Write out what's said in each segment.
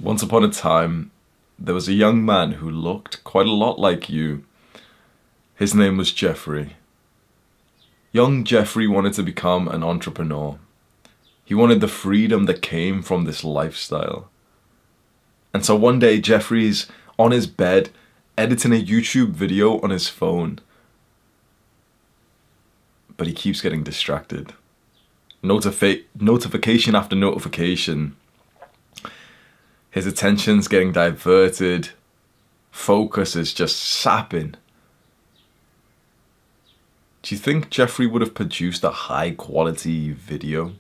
Once upon a time, there was a young man who looked quite a lot like you. His name was Jeffrey. Young Jeffrey wanted to become an entrepreneur. He wanted the freedom that came from this lifestyle. And so one day, Jeffrey's on his bed, editing a YouTube video on his phone. But he keeps getting distracted. Notification after notification. His attention's getting diverted. Focus is just sapping. Do you think Jeffrey would have produced a high quality video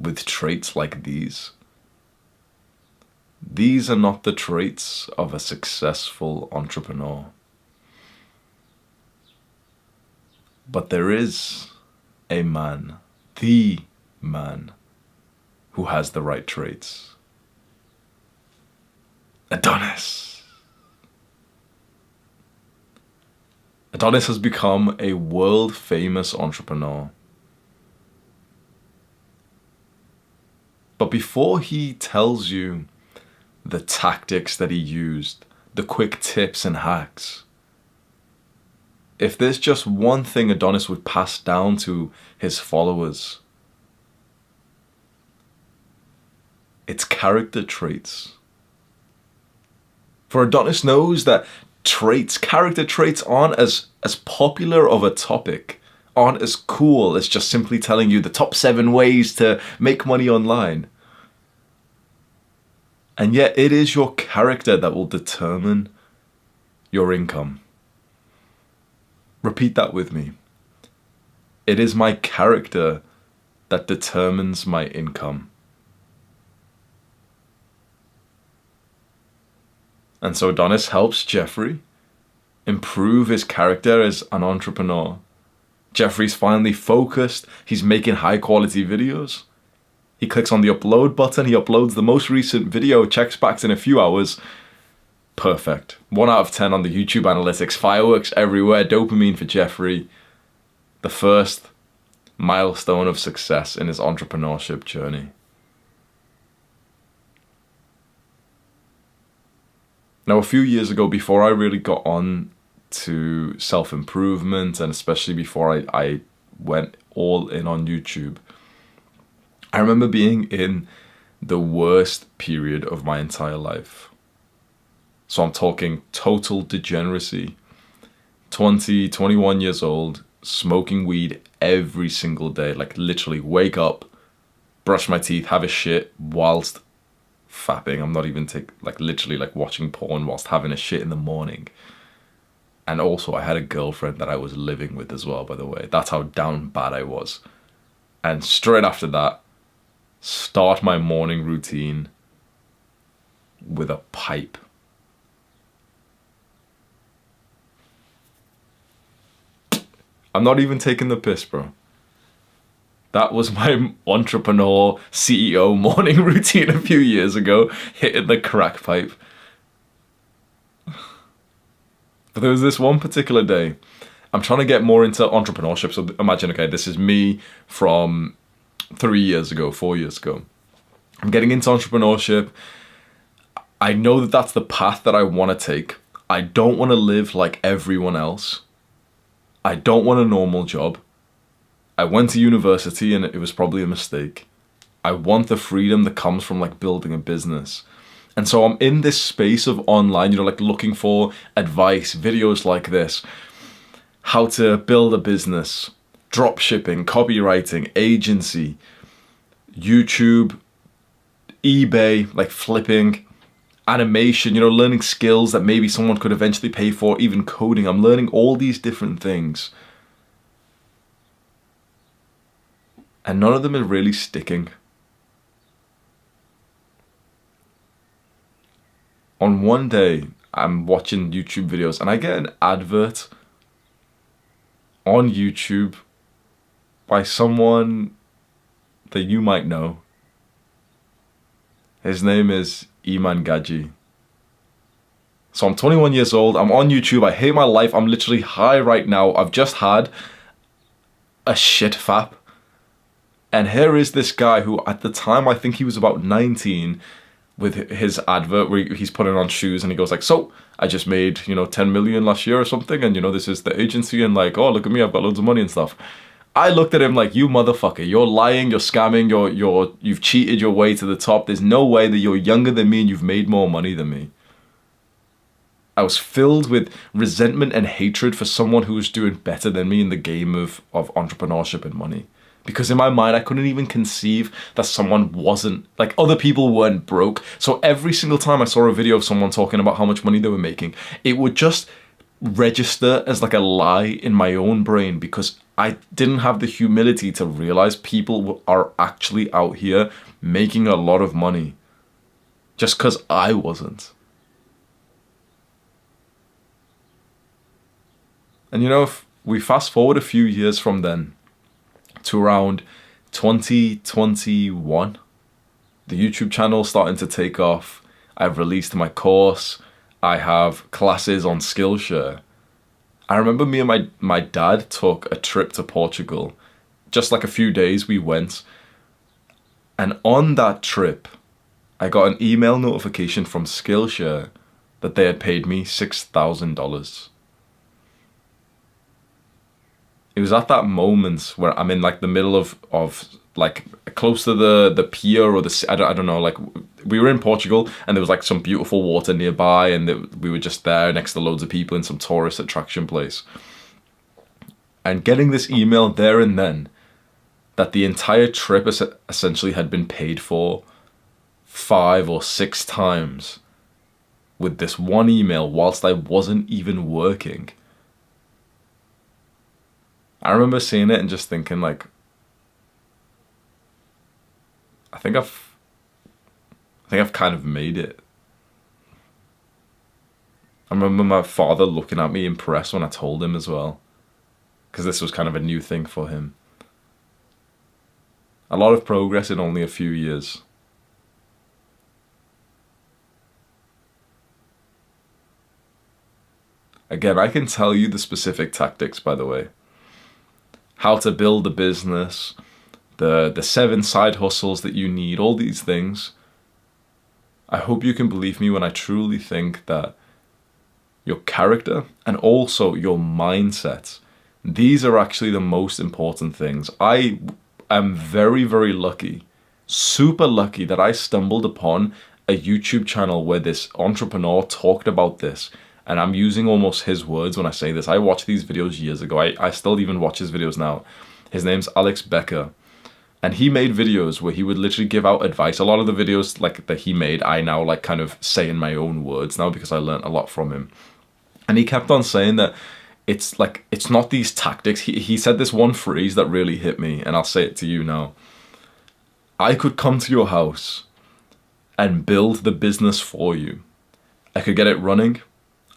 with traits like these? These are not the traits of a successful entrepreneur. But there is a man, the man, who has the right traits. Adonis. Adonis has become a world-famous entrepreneur. But before he tells you the tactics that he used, the quick tips and hacks, if there's just one thing Adonis would pass down to his followers, it's character traits. For Adonis knows that character traits aren't as popular of a topic, aren't as cool as just simply telling you the top 7 ways to make money online. And yet it is your character that will determine your income. Repeat that with me. It is my character that determines my income. And so Adonis helps Jeffrey improve his character as an entrepreneur. Jeffrey's finally focused. He's making high quality videos. He clicks on the upload button. He uploads the most recent video, checks back in a few hours. Perfect. 1 out of 10 on the YouTube analytics. Fireworks everywhere. Dopamine for Jeffrey. The first milestone of success in his entrepreneurship journey. Now, a few years ago, before I really got on to self-improvement, and especially before I went all in on YouTube, I remember being in the worst period of my entire life. So I'm talking total degeneracy. 20, 21 years old, smoking weed every single day. Like literally wake up, brush my teeth, have a shit whilst fapping. I'm not even literally watching porn whilst having a shit in the morning. And also I had a girlfriend that I was living with as well, by the way. That's how down bad I was. And straight after that, start my morning routine with a pipe. I'm not even taking the piss, bro. That was my entrepreneur CEO morning routine a few years ago, hitting the crack pipe. But there was this one particular day, I'm trying to get more into entrepreneurship. So imagine, okay, this is me from 3 years ago, 4 years ago. I'm getting into entrepreneurship. I know that that's the path that I want to take. I don't want to live like everyone else. I don't want a normal job. I went to university and it was probably a mistake. I want the freedom that comes from building a business. And so I'm in this space of online, looking for advice, videos like this. How to build a business, drop shipping, copywriting, agency, YouTube, eBay, flipping, animation, learning skills that maybe someone could eventually pay for, even coding. I'm learning all these different things. And none of them are really sticking. On one day, I'm watching YouTube videos and I get an advert on YouTube by someone that you might know. His name is Iman Gaji. So I'm 21 years old, I'm on YouTube, I hate my life, I'm literally high right now. I've just had a shit fap. And here is this guy who at the time, I think he was about 19, with his advert where he's putting on shoes and he goes like, so I just made, 10 million last year or something, and this is the agency, and like, oh, look at me, I've got loads of money and stuff. I looked at him like, you motherfucker, you're lying, you're scamming, you've cheated your way to the top. There's no way that you're younger than me and you've made more money than me. I was filled with resentment and hatred for someone who was doing better than me in the game of entrepreneurship and money. Because in my mind, I couldn't even conceive that someone wasn't, like, other people weren't broke. So every single time I saw a video of someone talking about how much money they were making, it would just register as like a lie in my own brain, because I didn't have the humility to realize people are actually out here making a lot of money just because I wasn't. And if we fast forward a few years from then to around 2021, the YouTube channel starting to take off. I've released my course. I have classes on Skillshare. I remember me and my dad took a trip to Portugal. Just like a few days we went. And on that trip, I got an email notification from Skillshare that they had paid me $6,000. It was at that moment where I'm in like the middle of like close to the pier or I don't know, like we were in Portugal and there was like some beautiful water nearby, and we were just there next to loads of people in some tourist attraction place. And getting this email there and then that the entire trip essentially had been paid for 5 or 6 times with this one email whilst I wasn't even working. I remember seeing it and just thinking like, I think I've kind of made it. I remember my father looking at me impressed when I told him as well, because this was kind of a new thing for him. A lot of progress in only a few years. Again, I can tell you the specific tactics, by the way. How to build a business, the 7 side hustles that you need, all these things. I hope you can believe me when I truly think that your character and also your mindset, these are actually the most important things. I am very, very lucky, super lucky that I stumbled upon a YouTube channel where this entrepreneur talked about this. And I'm using almost his words when I say this. I watched these videos years ago. I still even watch his videos now. His name's Alex Becker. And he made videos where he would literally give out advice. A lot of the videos like that he made, I now like kind of say in my own words now because I learned a lot from him. And he kept on saying that it's not these tactics. He said this one phrase that really hit me, and I'll say it to you now. I could come to your house and build the business for you. I could get it running.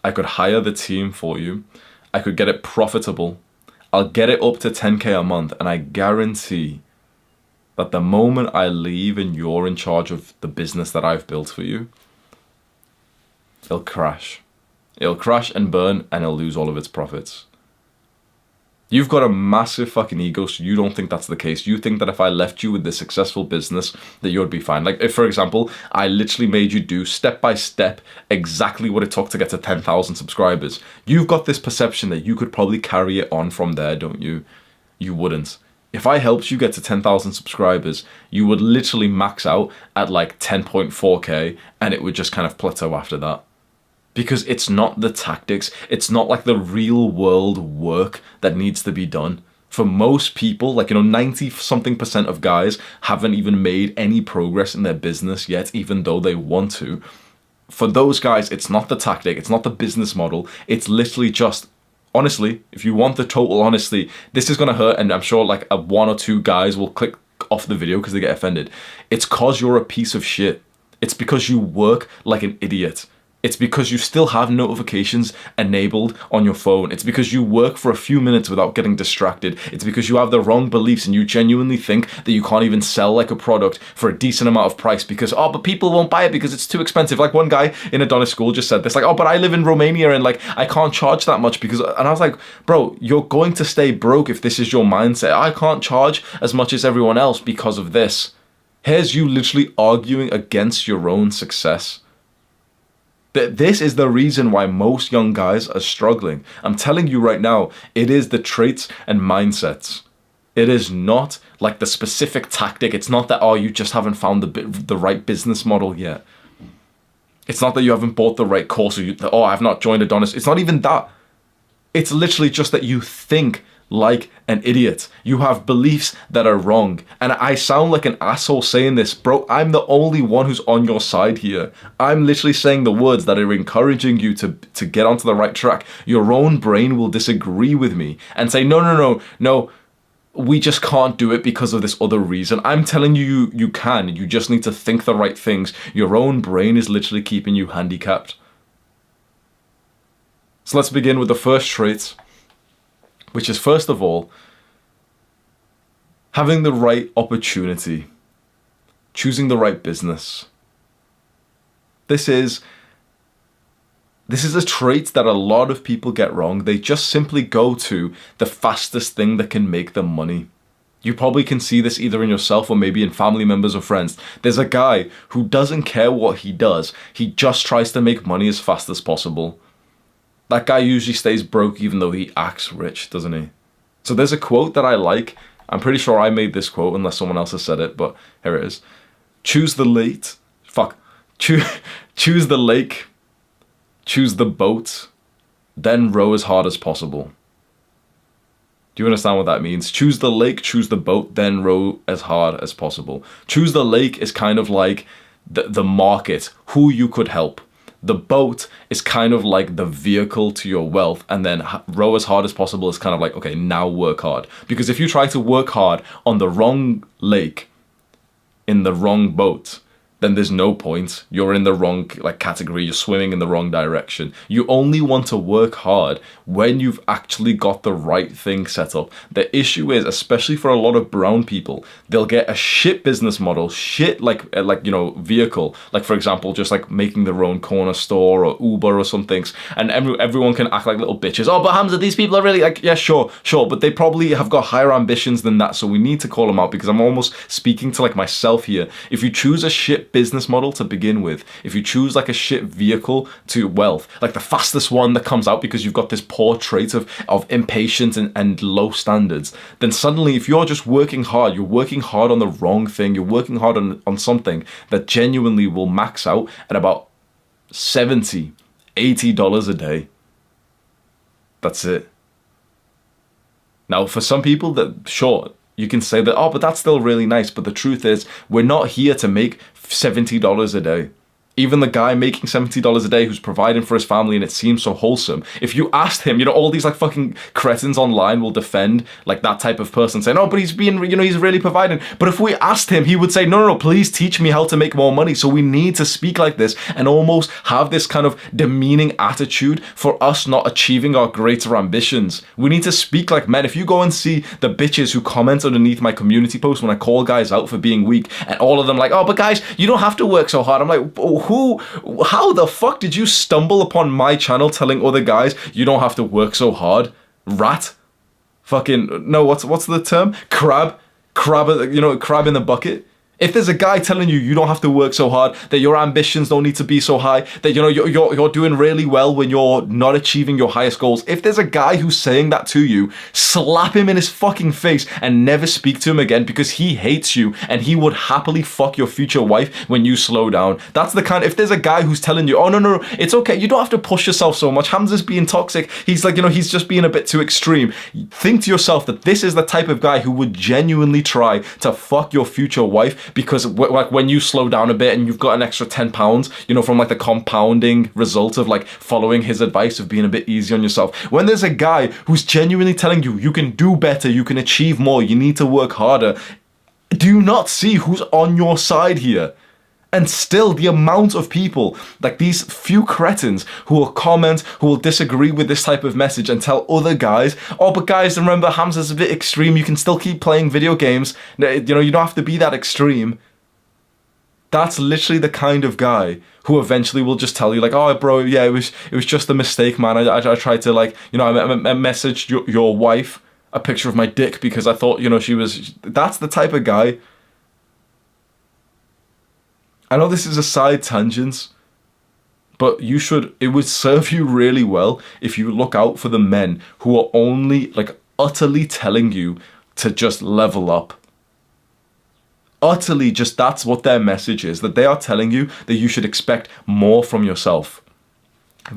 I could hire the team for you. I could get it profitable. I'll get it up to 10K a month, and I guarantee that the moment I leave and you're in charge of the business that I've built for you, it'll crash. It'll crash and burn, and it'll lose all of its profits. You've got a massive fucking ego, so you don't think that's the case. You think that if I left you with this successful business, that you'd be fine. Like, if, for example, I literally made you do step by step exactly what it took to get to 10,000 subscribers. You've got this perception that you could probably carry it on from there, don't you? You wouldn't. If I helped you get to 10,000 subscribers, you would literally max out at like 10.4K, and it would just kind of plateau after that. Because it's not the tactics, it's not like the real world work that needs to be done. For most people, like, 90-something% of guys haven't even made any progress in their business yet, even though they want to. For those guys, it's not the tactic, it's not the business model, it's literally just, honestly, if you want the total honesty, this is gonna hurt, and I'm sure like 1 or 2 guys will click off the video because they get offended. It's cause you're a piece of shit. It's because you work like an idiot. It's because you still have notifications enabled on your phone. It's because you work for a few minutes without getting distracted. It's because you have the wrong beliefs and you genuinely think that you can't even sell like a product for a decent amount of price because, oh, but people won't buy it because it's too expensive. Like one guy in Adonis school just said this, like, oh, but I live in Romania and like, I can't charge that much because, and I was like, bro, you're going to stay broke if this is your mindset. I can't charge as much as everyone else because of this. Here's you literally arguing against your own success. This is the reason why most young guys are struggling. I'm telling you right now, it is the traits and mindsets. It is not like the specific tactic. It's not that, oh, you just haven't found the right business model yet. It's not that you haven't bought the right course, or oh, I've not joined Adonis. It's not even that. It's literally just that you think like an idiot. You have beliefs that are wrong. And I sound like an asshole saying this, bro. I'm the only one who's on your side here. I'm literally saying the words that are encouraging you to get onto the right track. Your own brain will disagree with me and say, no, we just can't do it because of this other reason. I'm telling you, you can. You just need to think the right things. Your own brain is literally keeping you handicapped. So let's begin with the first trait, which is, first of all, having the right opportunity, choosing the right business. This is a trait that a lot of people get wrong. They just simply go to the fastest thing that can make them money. You probably can see this either in yourself or maybe in family members or friends. There's a guy who doesn't care what he does. He just tries to make money as fast as possible. That guy usually stays broke even though he acts rich, doesn't he? So there's a quote that I like. I'm pretty sure I made this quote unless someone else has said it, but here it is. Choose the lake, choose the boat, then row as hard as possible. Do you understand what that means? Choose the lake, choose the boat, then row as hard as possible. Choose the lake is kind of like the market, who you could help. The boat is kind of like the vehicle to your wealth, and then row as hard as possible is kind of like, okay, now work hard. Because if you try to work hard on the wrong lake, in the wrong boat, then there's no point. You're in the wrong category. You're swimming in the wrong direction. You only want to work hard when you've actually got the right thing set up. The issue is, especially for a lot of brown people, they'll get a shit business model, shit vehicle. Like, for example, just like making their own corner store or Uber or some things. And everyone can act like little bitches. Oh, but Hamza, these people are really like, yeah, sure. But they probably have got higher ambitions than that. So we need to call them out, because I'm almost speaking to like myself here. If you choose a shit business model to begin with, if you choose like a shit vehicle to wealth, like the fastest one that comes out because you've got this poor trait of impatience and low standards, then suddenly if you're just working hard, you're working hard on the wrong thing. You're working hard on something that genuinely will max out at about $70, $80 a day. That's it. Now, for some people, that sure, you can say that, oh, but that's still really nice. But the truth is, we're not here to make $70 a day. Even the guy making $70 a day who's providing for his family and it seems so wholesome, if you asked him, all these like fucking cretins online will defend like that type of person saying, oh, but he's being, he's really providing. But if we asked him, he would say, no, please teach me how to make more money. So we need to speak like this and almost have this kind of demeaning attitude for us not achieving our greater ambitions. We need to speak like men. If you go and see the bitches who comment underneath my community post when I call guys out for being weak, and all of them like, oh, but guys, you don't have to work so hard. I'm like, oh, how the fuck did you stumble upon my channel telling other guys you don't have to work so hard? Rat? Fucking, no, what's the term? Crab in the bucket? If there's a guy telling you you don't have to work so hard, that your ambitions don't need to be so high, that you're doing really well when you're not achieving your highest goals, if there's a guy who's saying that to you, slap him in his fucking face and never speak to him again, because he hates you and he would happily fuck your future wife when you slow down. That's the kind. If there's a guy who's telling you, oh no, it's okay, you don't have to push yourself so much, Hamza's being toxic, he's like, he's just being a bit too extreme, think to yourself that this is the type of guy who would genuinely try to fuck your future wife, because like when you slow down a bit and you've got an extra 10 pounds, from like the compounding result of like following his advice of being a bit easy on yourself. When there's a guy who's genuinely telling you you can do better, you can achieve more, you need to work harder, do you not see who's on your side here? And still, the amount of people, like these few cretins who will comment, who will disagree with this type of message and tell other guys, oh, but guys, remember, Hamza's a bit extreme, you can still keep playing video games, you don't have to be that extreme. That's literally the kind of guy who eventually will just tell you like, oh, bro, yeah, it was just a mistake, man. I tried to like, I messaged your wife a picture of my dick because I thought, she was, that's the type of guy. I know this is a side tangent, but it would serve you really well if you look out for the men who are only like utterly telling you to just level up. Utterly just, that's what their message is, that they are telling you that you should expect more from yourself.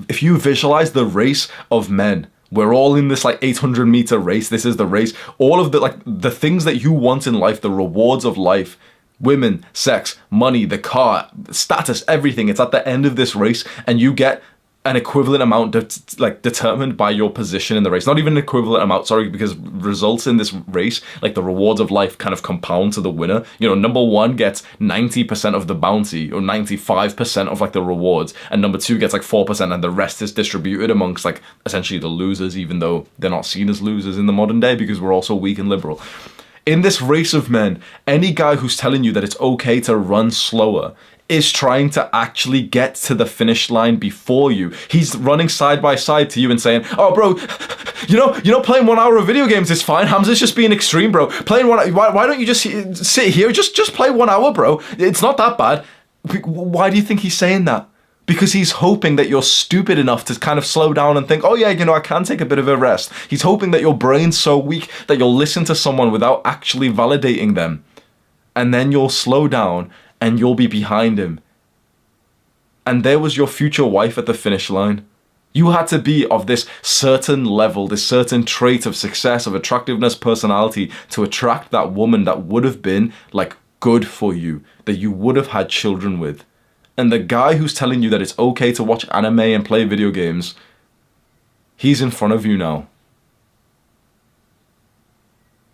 If you visualize the race of men, we're all in this like 800-meter race. This is the race. All of the things that you want in life, the rewards of life, women, sex, money, the car, status, everything. It's at the end of this race, and you get an equivalent amount determined by your position in the race. Not even an equivalent amount, sorry, because results in this race, like the rewards of life, kind of compound to the winner. You know, number one gets 90% of the bounty, or 95% of like the rewards, and number two gets like 4%, and the rest is distributed amongst like essentially the losers, even though they're not seen as losers in the modern day because we're all so weak and liberal. In this race of men, any guy who's telling you that it's okay to run slower is trying to actually get to the finish line before you. He's running side by side to you and saying, oh bro, you know playing 1 hour of video games is fine. Hamza's just being extreme, bro. Playing why don't you just sit here, just play 1 hour, bro. It's not that bad. Why do you think he's saying that? Because he's hoping that you're stupid enough to kind of slow down and think, oh yeah, I can take a bit of a rest. He's hoping that your brain's so weak that you'll listen to someone without actually validating them. And then you'll slow down and you'll be behind him. And there was your future wife at the finish line. You had to be of this certain level, this certain trait of success, of attractiveness, personality, to attract that woman that would have been like good for you, that you would have had children with. And the guy who's telling you that it's okay to watch anime and play video games, he's in front of you now.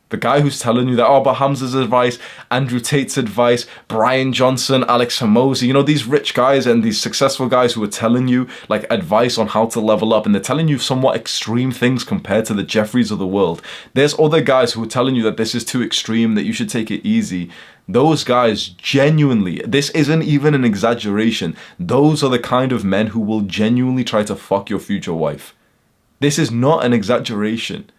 The guy who's telling you that, oh, but HAMZA'S advice, Andrew Tate's advice, Brian Johnson, Alex Hormozi, you know, these rich guys and these successful guys who are telling you like advice on how to level up, and they're telling you somewhat extreme things compared to the Jeffreys of the world. There's other guys who are telling you that this is too extreme, that you should take it easy. Those guys genuinely, this isn't even an exaggeration, those are the kind of men who will genuinely try to fuck your future wife. This is not an exaggeration.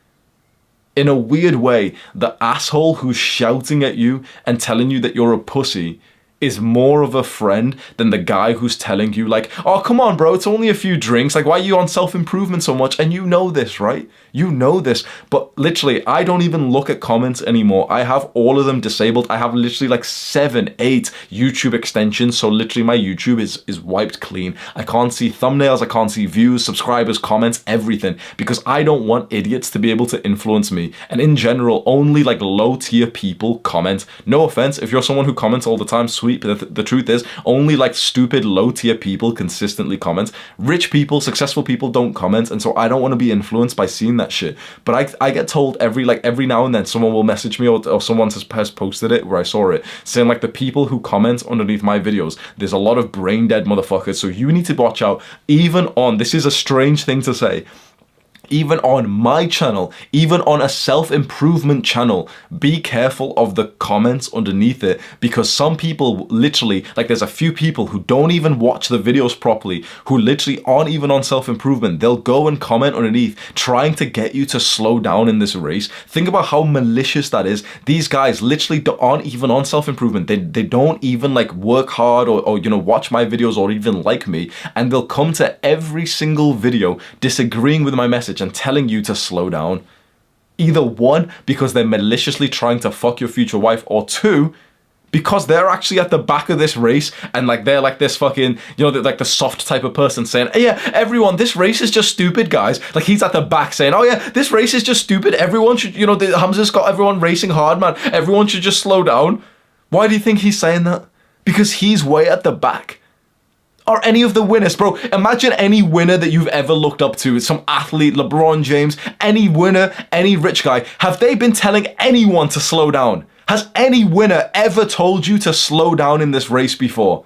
In a weird way, the asshole who's shouting at you and telling you that you're a pussy is more of a friend than the guy who's telling you like, oh, come on, bro, it's only a few drinks. Like, why are you on self-improvement so much? And you know this, right? You know this. But literally, I don't even look at comments anymore. I have all of them disabled. I have literally like 7, 8 YouTube extensions. So literally my YouTube is wiped clean. I can't see thumbnails. I can't see views, subscribers, comments, everything. Because I don't want idiots to be able to influence me. And in general, only like low tier people comment. No offense, if you're someone who comments all the time, sweet. But the truth is, only like stupid low tier people consistently comment. Rich people, successful people don't comment, and so I don't want to be influenced by seeing that shit. But I get told every now and then someone will message me, or someone has posted it where I saw it, saying like the people who comment underneath my videos, there's a lot of brain dead motherfuckers, so you need to watch out. Even on, this is a strange thing to say, even on my channel, even on a self-improvement channel, be careful of the comments underneath it, because some people literally, like there's a few people who don't even watch the videos properly, who literally aren't even on self-improvement. They'll go and comment underneath trying to get you to slow down in this race. Think about how malicious that is. These guys literally aren't even on self-improvement. They don't even like work hard or you know, watch my videos or even like me, and they'll come to every single video disagreeing with my message and telling you to slow down. Either one, because they're maliciously trying to fuck your future wife, or two, because they're actually at the back of this race and like they're like this fucking, you know, like the soft type of person saying, hey, yeah, everyone, this race is just stupid, guys. Like he's at the back saying, oh yeah, this race is just stupid. Everyone should, you know, HAMZA'S got everyone racing hard, man. Everyone should just slow down. Why do you think he's saying that? Because he's way at the back. Are any of the winners, bro? Imagine any winner that you've ever looked up to, some athlete, LeBron James, any winner, any rich guy. Have they been telling anyone to slow down? Has any winner ever told you to slow down in this race before?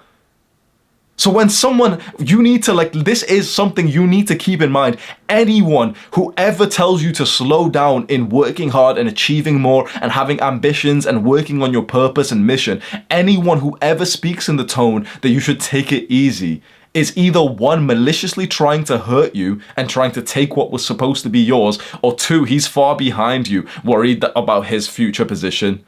So when someone, you need to like, this is something you need to keep in mind. Anyone who ever tells you to slow down in working hard and achieving more and having ambitions and working on your purpose and mission, anyone who ever speaks in the tone that you should take it easy is either one, maliciously trying to hurt you and trying to take what was supposed to be yours, or two, he's far behind you, worried about his future position.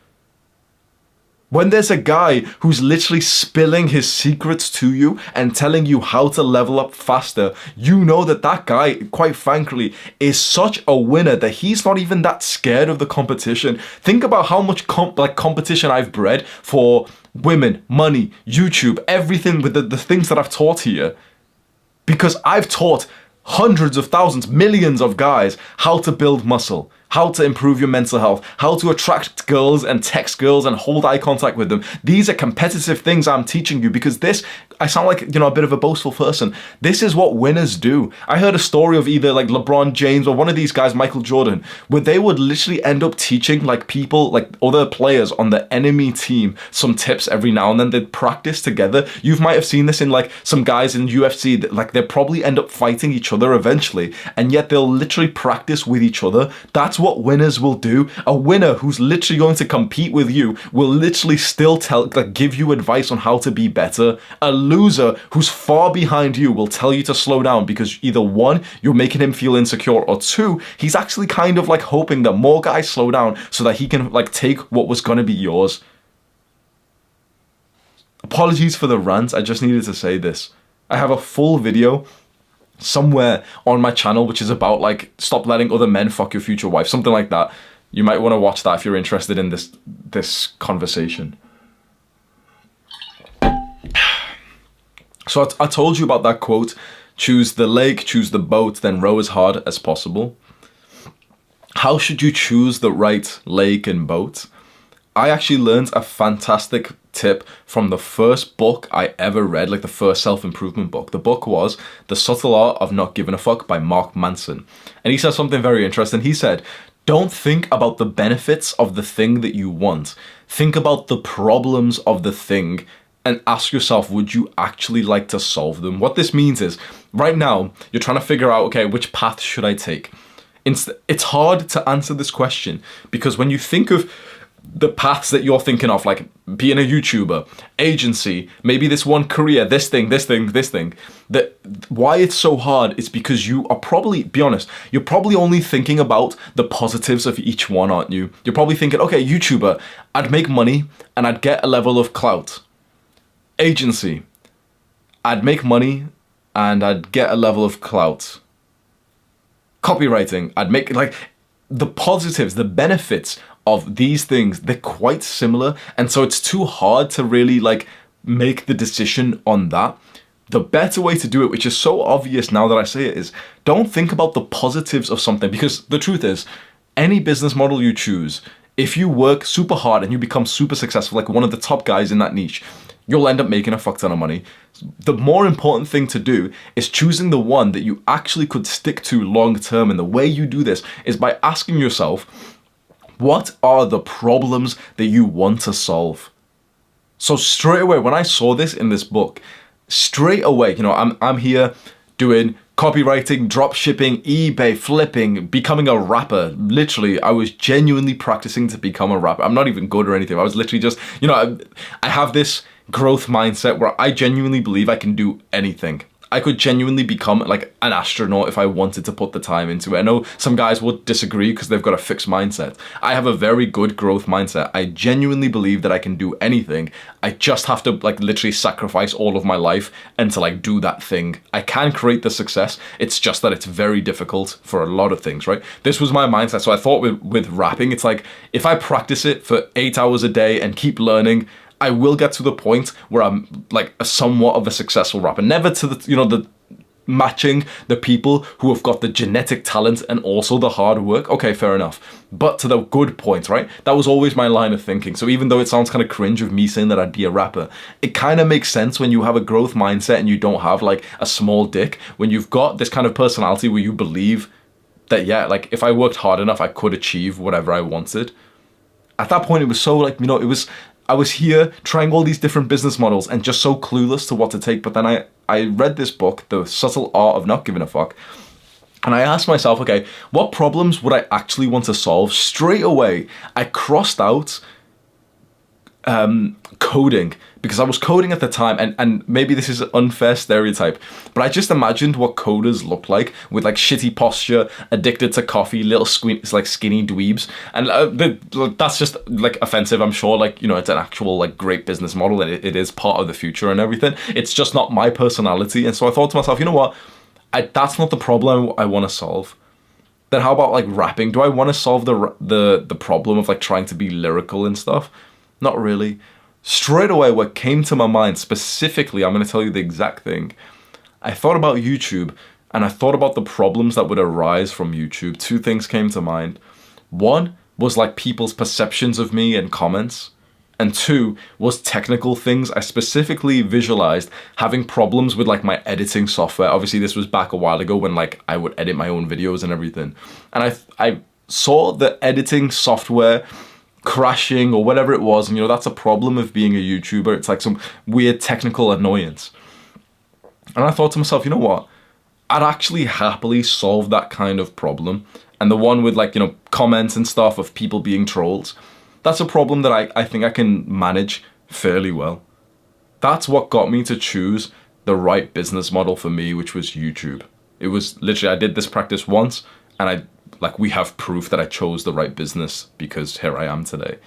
When there's a guy who's literally spilling his secrets to you and telling you how to level up faster, you know that that guy, quite frankly, is such a winner that he's not even that scared of the competition. Think about how much competition I've bred for women, money, YouTube, everything with the things that I've taught here. Because I've taught hundreds of thousands, millions of guys how to build muscle, how to improve your mental health, how to attract girls and text girls and hold eye contact with them. These are competitive things I'm teaching you, because this, I sound like, a bit of a boastful person. This is what winners do. I heard a story of either like LeBron James or one of these guys, Michael Jordan, where they would literally end up teaching like people, like other players on the enemy team, some tips every now and then. They'd practice together. You might have seen this in like some guys in UFC that like they probably end up fighting each other eventually, and yet they'll literally practice with each other. That's what winners will do. A winner who's literally going to compete with you will literally still give you advice on how to be better. A loser who's far behind you will tell you to slow down, because either one, you're making him feel insecure, or two, he's actually kind of like hoping that more guys slow down so that he can like take what was going to be yours. Apologies for the rant, I just needed to say this. I have a full video somewhere on my channel which is about like stop letting other men fuck your future wife, something like that. You might want to watch that if you're interested in this conversation. So I told you about that quote, choose the lake, choose the boat, then row as hard as possible. How should you choose the right lake and boat? I actually learned a fantastic tip from the first book I ever read, like the first self-improvement book. The book was The Subtle Art of Not Giving a Fuck by Mark Manson. And he said something very interesting. He said, don't think about the benefits of the thing that you want. Think about the problems of the thing and ask yourself, would you actually like to solve them? What this means is, right now, you're trying to figure out, okay, which path should I take? It's hard to answer this question, because when you think of the paths that you're thinking of, like being a YouTuber, agency, maybe this one career, this thing, that why it's so hard is because you are probably, be honest, you're probably only thinking about the positives of each one, aren't you? You're probably thinking, okay, YouTuber, I'd make money and I'd get a level of clout. Agency, I'd make money and I'd get a level of clout. Copywriting, I'd make, like, the positives, the benefits of these things, they're quite similar, and so it's too hard to really like make the decision on that. The better way to do it, which is so obvious now that I say it, is don't think about the positives of something, because the truth is, any business model you choose, if you work super hard and you become super successful, like one of the top guys in that niche, you'll end up making a fuck ton of money. The more important thing to do is choosing the one that you actually could stick to long term, and the way you do this is by asking yourself, what are the problems that you want to solve? So straight away, when I saw this in this book, straight away, I'm here doing copywriting, drop shipping, eBay, flipping, becoming a rapper. Literally, I was genuinely practicing to become a rapper. I'm not even good or anything. I was literally just, I have this growth mindset where I genuinely believe I can do anything. I could genuinely become like an astronaut if I wanted to put the time into it. I know some guys would disagree because they've got a fixed mindset. I have a very good growth mindset. I genuinely believe that I can do anything. I just have to like literally sacrifice all of my life and to like do that thing. I can create the success. It's just that it's very difficult for a lot of things, right? This was my mindset. So I thought with rapping, it's like if I practice it for 8 hours a day and keep learning, I will get to the point where I'm like a somewhat of a successful rapper. Never to the matching the people who have got the genetic talent and also the hard work. Okay, fair enough. But to the good point, right? That was always my line of thinking. So even though it sounds kind of cringe of me saying that I'd be a rapper, it kind of makes sense when you have a growth mindset and you don't have like a small dick. When you've got this kind of personality where you believe that, yeah, like if I worked hard enough, I could achieve whatever I wanted. At that point, it was so like, I was here trying all these different business models and just so clueless to what to take. But then I read this book, The Subtle Art of Not Giving a Fuck, and I asked myself, okay, what problems would I actually want to solve? Straight away, I crossed out coding, because I was coding at the time, and maybe this is an unfair stereotype, but I just imagined what coders look like, with like shitty posture, addicted to coffee, little skinny dweebs, and that's just like offensive, I'm sure. Like, you know, it's an actual like great business model, and it is part of the future and everything. It's just not my personality. And so I thought to myself, you know what, that's not the problem I want to solve. Then how about like rapping? Do I want to solve the problem of like trying to be lyrical and stuff? Not really. Straight away, what came to my mind specifically, I'm going to tell you the exact thing. I thought about YouTube, and I thought about the problems that would arise from YouTube. Two things came to mind. One was like people's perceptions of me and comments. And two was technical things. I specifically visualized having problems with like my editing software. Obviously, this was back a while ago when like I would edit my own videos and everything. And I saw the editing software crashing or whatever it was. And, you know, that's a problem of being a YouTuber. It's like some weird technical annoyance. And I thought to myself, you know what? I'd actually happily solve that kind of problem. And the one with like, you know, comments and stuff of people being trolls, that's a problem that I think I can manage fairly well. That's what got me to choose the right business model for me, which was YouTube. It was literally, I did this practice once, and we have proof that I chose the right business, because here I am today.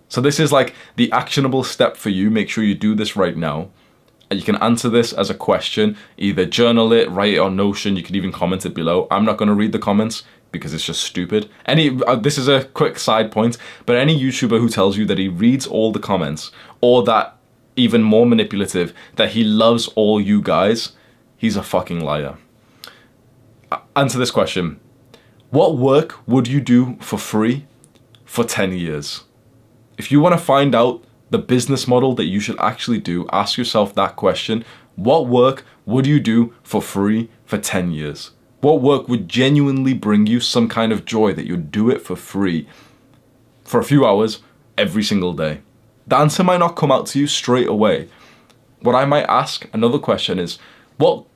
So this is like the actionable step for you. Make sure you do this right now. And you can answer this as a question, either journal it, write it on Notion, you can even comment it below. I'm not going to read the comments because it's just stupid. This is a quick side point, but any YouTuber who tells you that he reads all the comments, or that, even more manipulative, that he loves all you guys, he's a fucking liar. Answer this question. What work would you do for free for 10 years? If you want to find out the business model that you should actually do, ask yourself that question. What work would you do for free for 10 years? What work would genuinely bring you some kind of joy that you'd do it for free for a few hours every single day? The answer might not come out to you straight away. What I might ask, another question is, what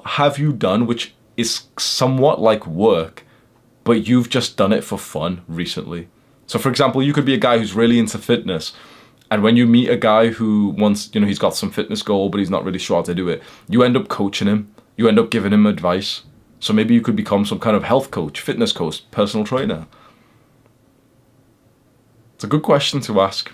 have you done which is somewhat like work, but you've just done it for fun recently? So for example, you could be a guy who's really into fitness, and when you meet a guy who wants, you know, he's got some fitness goal, but he's not really sure how to do it, you end up coaching him, you end up giving him advice. So maybe you could become some kind of health coach, fitness coach, personal trainer. It's a good question to ask.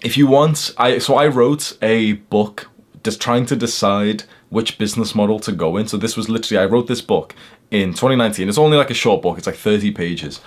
If you want, I wrote a book just trying to decide which business model to go in. So this was literally, I wrote this book in 2019. It's only like a short book. It's like 30 pages.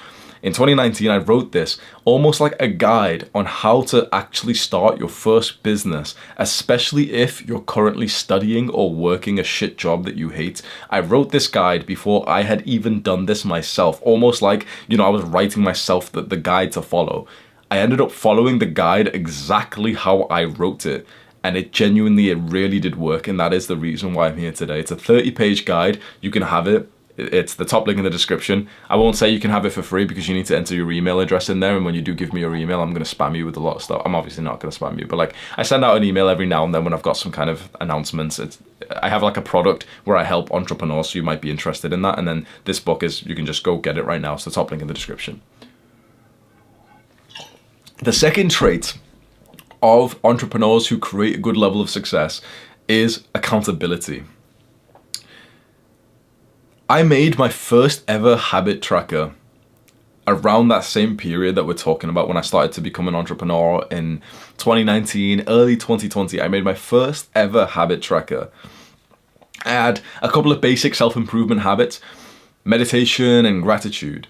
In 2019, I wrote this almost like a guide on how to actually start your first business, especially if you're currently studying or working a shit job that you hate. I wrote this guide before I had even done this myself, almost like, you know, I was writing myself the guide to follow. I ended up following the guide exactly how I wrote it. And it really did work. And that is the reason why I'm here today. It's a 30-page guide. You can have it. It's the top link in the description. I won't say you can have it for free because you need to enter your email address in there. And when you do give me your email, I'm going to spam you with a lot of stuff. I'm obviously not going to spam you, but like I send out an email every now and then when I've got some kind of announcements. I have like a product where I help entrepreneurs, so you might be interested in that. And then this book is, you can just go get it right now. It's the top link in the description. The second trait of entrepreneurs who create a good level of success is accountability. I made my first ever habit tracker around that same period that we're talking about when I started to become an entrepreneur in 2019, early 2020. I made my first ever habit tracker. I had a couple of basic self-improvement habits, meditation and gratitude.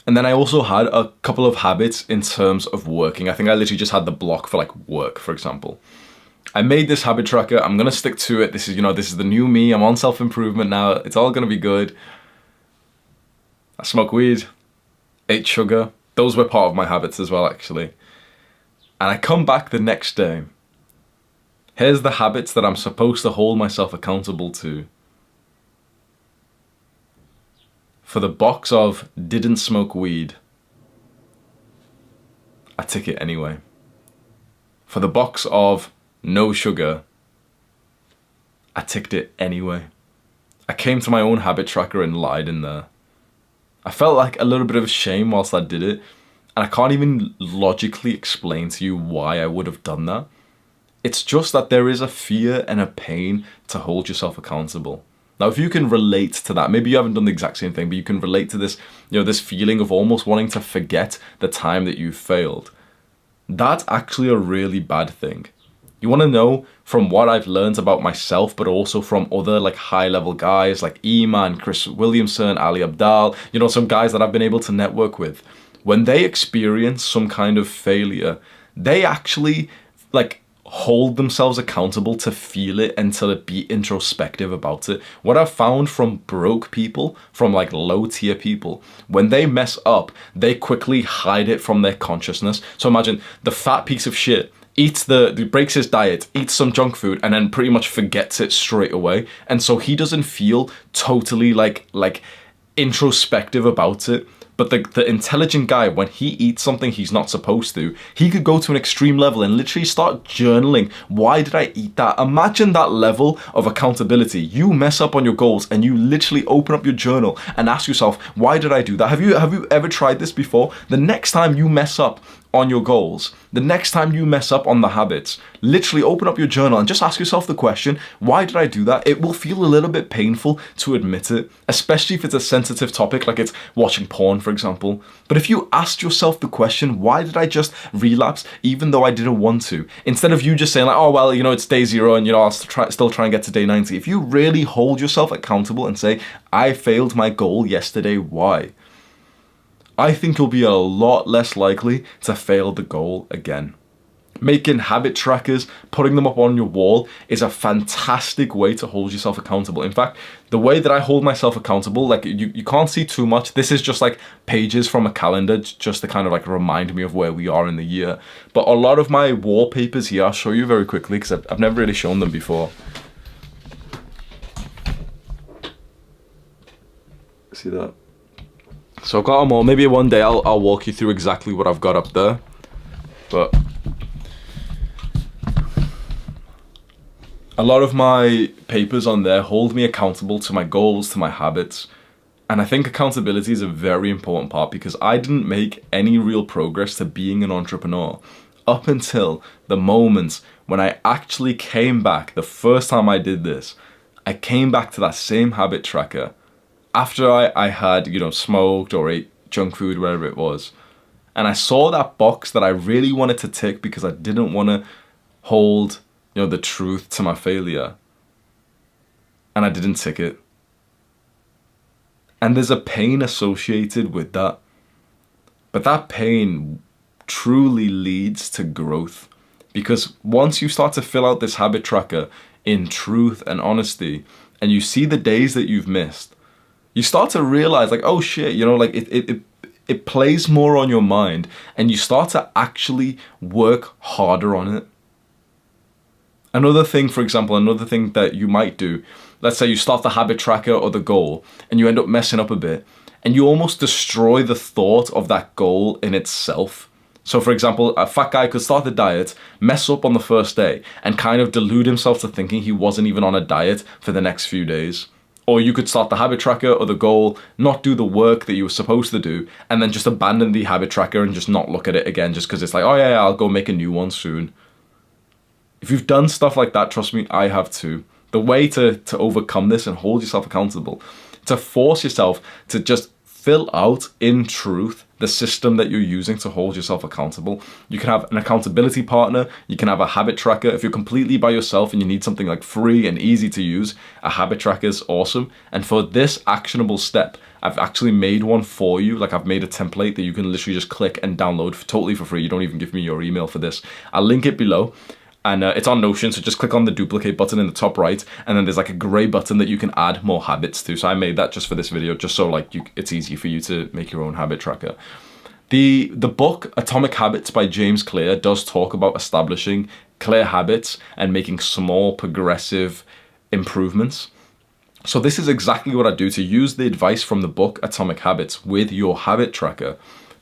And then I also had a couple of habits in terms of working. I think I literally just had the block for like work, for example. I made this habit tracker. I'm going to stick to it. This is the new me. I'm on self-improvement now. It's all going to be good. I smoke weed, ate sugar. Those were part of my habits as well, actually. And I come back the next day. Here's the habits that I'm supposed to hold myself accountable to. For the box of didn't smoke weed, I tick it anyway. For the box of no sugar, I ticked it anyway. I came to my own habit tracker and lied in there. I felt like a little bit of shame whilst I did it. And I can't even logically explain to you why I would have done that. It's just that there is a fear and a pain to hold yourself accountable. Now, if you can relate to that, maybe you haven't done the exact same thing, but you can relate to this, this feeling of almost wanting to forget the time that you failed. That's actually a really bad thing. You want to know from what I've learned about myself, but also from other like high level guys like Eman, Chris Williamson, Ali Abdal, some guys that I've been able to network with. When they experience some kind of failure, they actually like hold themselves accountable to feel it and to be introspective about it. What I've found from broke people, from like low tier people, when they mess up, they quickly hide it from their consciousness. So imagine the fat piece of shit breaks his diet, eats some junk food, and then pretty much forgets it straight away. And so he doesn't feel totally like introspective about it. But the intelligent guy, when he eats something he's not supposed to, he could go to an extreme level and literally start journaling. Why did I eat that? Imagine that level of accountability. You mess up on your goals and you literally open up your journal and ask yourself, why did I do that? Have you ever tried this before? The next time you mess up on your goals, the next time you mess up on the habits, literally open up your journal and just ask yourself the question, why did I do that? It will feel a little bit painful to admit it, especially if it's a sensitive topic like it's watching porn, for example. But if you asked yourself the question, why did I just relapse even though I didn't want to? Instead of you just saying like, oh, well, it's day 0 and I'll still try and get to day 90. If you really hold yourself accountable and say, I failed my goal yesterday, why? I think you'll be a lot less likely to fail the goal again. Making habit trackers, putting them up on your wall is a fantastic way to hold yourself accountable. In fact, the way that I hold myself accountable, like you can't see too much. This is just like pages from a calendar just to kind of like remind me of where we are in the year. But a lot of my wallpapers here, I'll show you very quickly because I've never really shown them before. See that? So I've got them all. Maybe one day I'll walk you through exactly what I've got up there. But a lot of my papers on there hold me accountable to my goals, to my habits. And I think accountability is a very important part because I didn't make any real progress to being an entrepreneur up until the moment when I actually came back. The first time I did this, I came back to that same habit tracker after I had, smoked or ate junk food, wherever it was. And I saw that box that I really wanted to tick because I didn't want to hold, the truth to my failure. And I didn't tick it. And there's a pain associated with that. But that pain truly leads to growth. Because once you start to fill out this habit tracker in truth and honesty, and you see the days that you've missed, you start to realize like, oh shit, it plays more on your mind and you start to actually work harder on it. Another thing that you might do, let's say you start the habit tracker or the goal and you end up messing up a bit and you almost destroy the thought of that goal in itself. So for example, a fat guy could start the diet, mess up on the first day and kind of delude himself to thinking he wasn't even on a diet for the next few days. Or you could start the habit tracker or the goal, not do the work that you were supposed to do, and then just abandon the habit tracker and just not look at it again just because it's like, oh yeah, I'll go make a new one soon. If you've done stuff like that, trust me, I have too. The way to overcome this and hold yourself accountable, to force yourself to just fill out in truth the system that you're using to hold yourself accountable. You can have an accountability partner, you can have a habit tracker. If you're completely by yourself and you need something like free and easy to use, a habit tracker is awesome. And for this actionable step, I've actually made one for you. Like I've made a template that you can literally just click and download totally for free. You don't even give me your email for this. I'll link it below. And it's on Notion, so just click on the duplicate button in the top right, and then there's like a gray button that you can add more habits to. So I made that just for this video, just so like it's easy for you to make your own habit tracker. The book Atomic Habits by James Clear does talk about establishing clear habits and making small progressive improvements. So this is exactly what I do to use the advice from the book Atomic Habits with your habit tracker.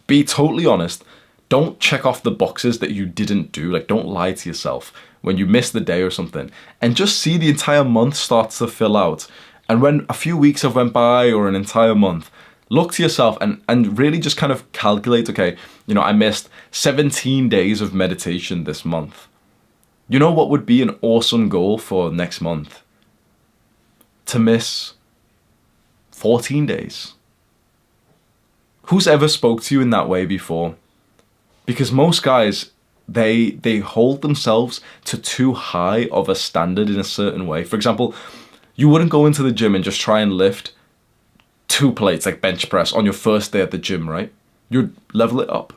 Be totally honest. Don't check off the boxes that you didn't do. Like, don't lie to yourself when you miss the day or something. And just see the entire month start to fill out. And when a few weeks have went by or an entire month, Look to yourself and really just kind of calculate, okay, you know, I missed 17 days of meditation this month. You know what would be an awesome goal for next month? To miss 14 days. Who's ever spoke to you in that way before? Because most guys, they hold themselves to too high of a standard in a certain way. For example, you wouldn't go into the gym and just try and lift 2 plates like bench press on your first day at the gym, right? You'd level it up.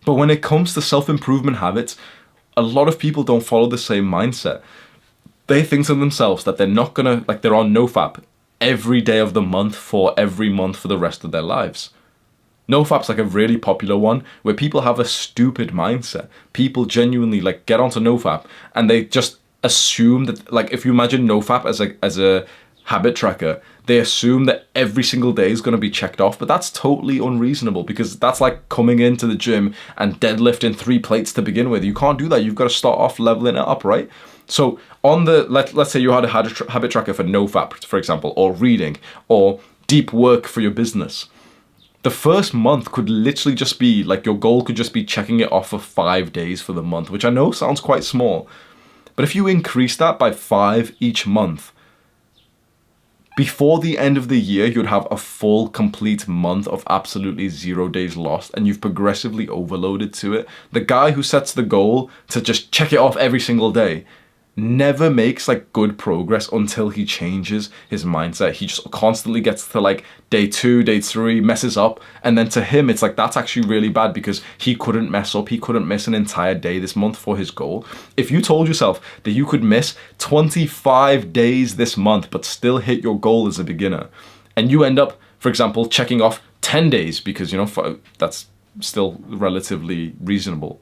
But when it comes to self-improvement habits, a lot of people don't follow the same mindset. They think to themselves that they're not gonna, like, they're on NoFap every day of the month for every month for the rest of their lives. NoFap's like a really popular one where people have a stupid mindset. People genuinely like get onto NoFap and they just assume that, like, if you imagine NoFap as a habit tracker, they assume that every single day is going to be checked off, but that's totally unreasonable because that's like coming into the gym and deadlifting 3 plates to begin with. You can't do that. You've got to start off leveling it up, right? So on the, let's say you had a habit tracker for NoFap, for example, or reading, or deep work for your business. The first month could literally just be, like, your goal could just be checking it off for 5 days for the month, which I know sounds quite small. But if you increase that by 5 each month, before the end of the year, you'd have a full, complete month of absolutely 0 days lost, and you've progressively overloaded to it. The guy who sets the goal to just check it off every single day never makes like good progress until he changes his mindset. He just constantly gets to like day 2, day 3, messes up, and then to him it's like that's actually really bad because he couldn't mess up, he couldn't miss an entire day this month for his goal. If you told yourself that you could miss 25 days this month but still hit your goal as a beginner, and you end up, for example, checking off 10 days because, you know, that's still relatively reasonable.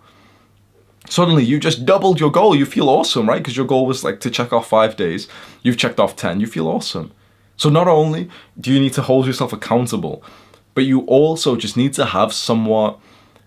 Suddenly you just doubled your goal. You feel awesome, right? Because your goal was like to check off 5 days. You've checked off 10. You feel awesome. So not only do you need to hold yourself accountable, but you also just need to have somewhat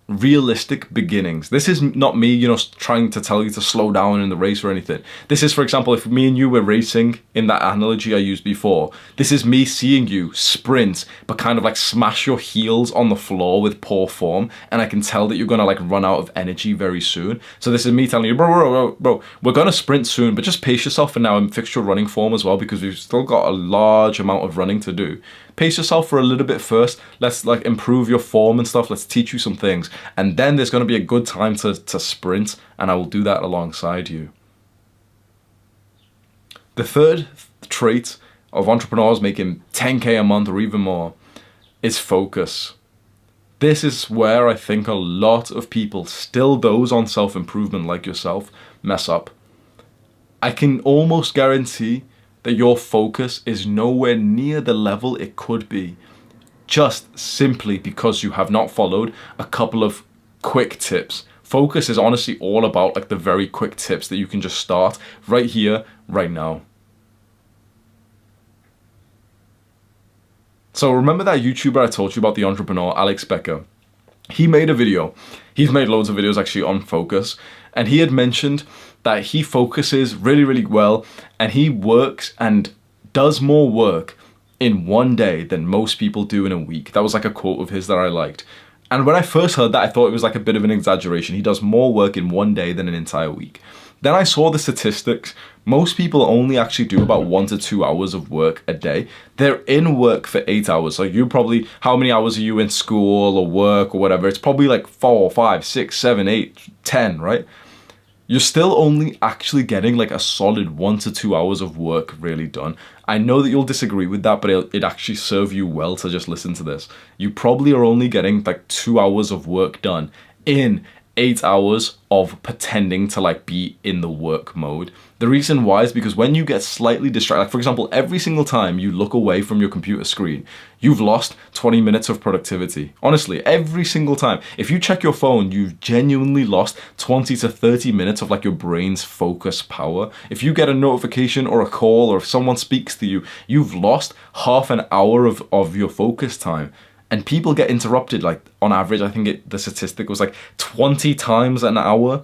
realistic beginnings. This is not me, you know, trying to tell you to slow down in the race or anything. This is, for example, if me and you were racing in that analogy I used before, this is me seeing you sprint, but kind of like smash your heels on the floor with poor form, and I can tell that you're gonna like run out of energy very soon. So this is me telling you, bro, we're gonna sprint soon, but just pace yourself for now and fix your running form as well, because we've still got a large amount of running to do. Pace yourself for a little bit first. Let's like improve your form and stuff. Let's teach you some things. And then there's going to be a good time to sprint, and I will do that alongside you. The third trait of entrepreneurs making 10K a month or even more is focus. This is where I think a lot of people, still those on self-improvement like yourself, mess up. I can almost guarantee that your focus is nowhere near the level it could be, just simply because you have not followed a couple of quick tips. Focus is honestly all about like the very quick tips that you can just start right here, right now. So remember that YouTuber I told you about, the entrepreneur, Alex Becker? He made a video. He's made loads of videos actually on focus, and he had mentioned that he focuses really, really well, and he works and does more work in one day than most people do in a week. That was like a quote of his that I liked. And when I first heard that, I thought it was like a bit of an exaggeration. He does more work in one day than an entire week. Then I saw the statistics. Most people only actually do about 1 to 2 hours of work a day. They're in work for 8 hours. So you probably, how many hours are you in school or work or whatever? It's probably like 4, 5, 6, 7, 8, 10, right? You're still only actually getting like a solid 1 to 2 hours of work really done. I know that you'll disagree with that, but it actually serve you well to just listen to this. You probably are only getting like 2 hours of work done in 8 hours of pretending to like be in the work mode. The reason why is because when you get slightly distracted, like for example, every single time you look away from your computer screen, you've lost 20 minutes of productivity. Honestly, every single time. If you check your phone, you've genuinely lost 20 to 30 minutes of like your brain's focus power. If you get a notification or a call, or if someone speaks to you, you've lost half an hour of your focus time. And people get interrupted, like on average, I think the statistic was like 20 times an hour.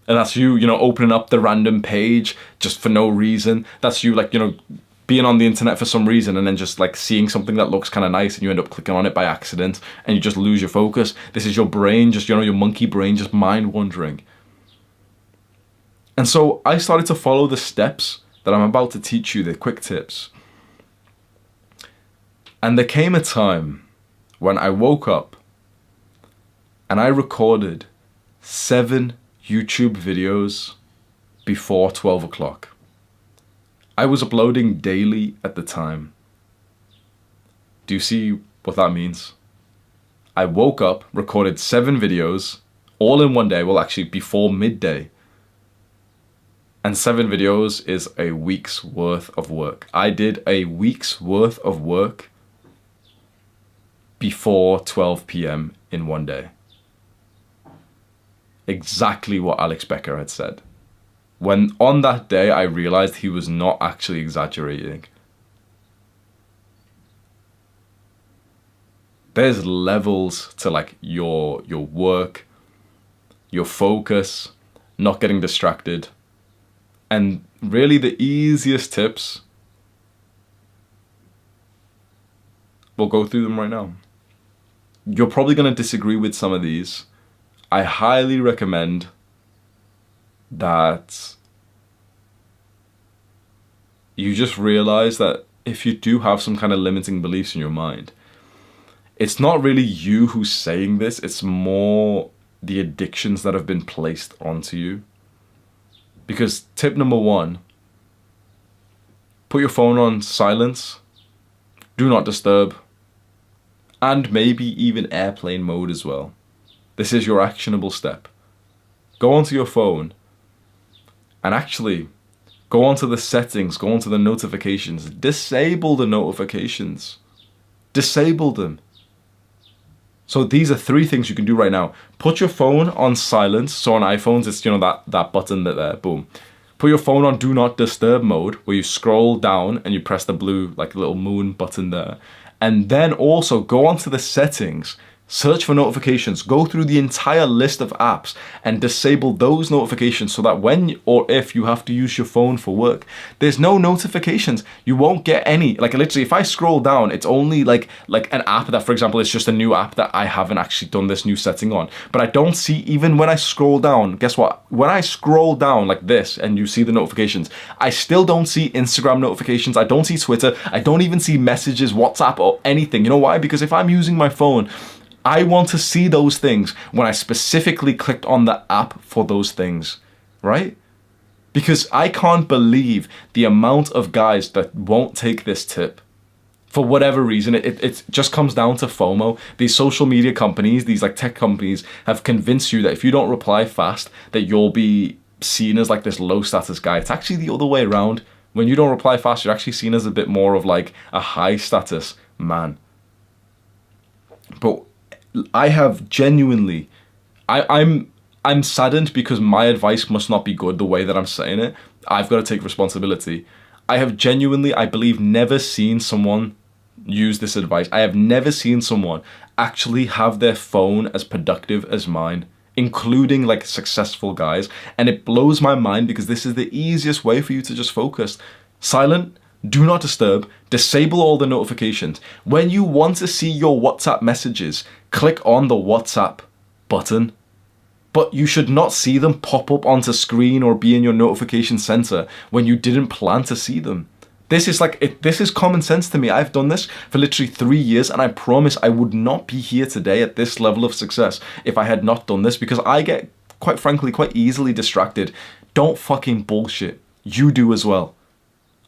And that's you know, opening up the random page just for no reason. That's you like, you know, being on the internet for some reason and then just like seeing something that looks kind of nice and you end up clicking on it by accident and you just lose your focus. This is your brain, just, you know, your monkey brain just mind wandering. And so I started to follow the steps that I'm about to teach you, the quick tips. And there came a time when I woke up and I recorded 7 YouTube videos before 12 o'clock. I was uploading daily at the time. Do you see what that means? I woke up, recorded 7 videos, all in one day, well actually before midday. And 7 videos is a week's worth of work. I did a week's worth of work before 12 p.m. in one day. Exactly what Alex Becker had said. When on that day I realized he was not actually exaggerating. There's levels to like your work, your focus, not getting distracted. And really the easiest tips, we'll go through them right now. You're probably going to disagree with some of these. I highly recommend that you just realize that if you do have some kind of limiting beliefs in your mind, it's not really you who's saying this, it's more the addictions that have been placed onto you. Because tip number 1, put your phone on silence, do not disturb, and maybe even airplane mode as well. This is your actionable step. Go onto your phone and actually go onto the settings, go onto the notifications, disable the notifications, disable them. So these are 3 things you can do right now. Put your phone on silence. So on iPhones, it's, you know, that button there, boom. Put your phone on do not disturb mode, where you scroll down and you press the blue, like little moon button there. And then also go onto the settings, search for notifications, go through the entire list of apps and disable those notifications so that when or if you have to use your phone for work, there's no notifications. You won't get any. Like literally, if I scroll down, it's only like an app that, for example, is just a new app that I haven't actually done this new setting on. But I don't see, even when I scroll down, guess what? When I scroll down like this and you see the notifications, I still don't see Instagram notifications. I don't see Twitter. I don't even see messages, WhatsApp or anything. You know why? Because if I'm using my phone, I want to see those things when I specifically clicked on the app for those things, right? Because I can't believe the amount of guys that won't take this tip. For whatever reason, it just comes down to FOMO. These social media companies, these like tech companies have convinced you that if you don't reply fast, that you'll be seen as like this low status guy. It's actually the other way around. When you don't reply fast, you're actually seen as a bit more of like a high status man. But I have genuinely, I'm saddened because my advice must not be good the way that I'm saying it. I've got to take responsibility. I have genuinely, I believe, never seen someone use this advice. I have never seen someone actually have their phone as productive as mine, including like successful guys. And it blows my mind because this is the easiest way for you to just focus. Silent. Do not disturb, disable all the notifications. When you want to see your WhatsApp messages, click on the WhatsApp button. But you should not see them pop up onto screen or be in your notification center when you didn't plan to see them. This is common sense to me. I've done this for literally 3 years and I promise I would not be here today at this level of success if I had not done this, because I get, quite frankly, quite easily distracted. Don't fucking bullshit. You do as well.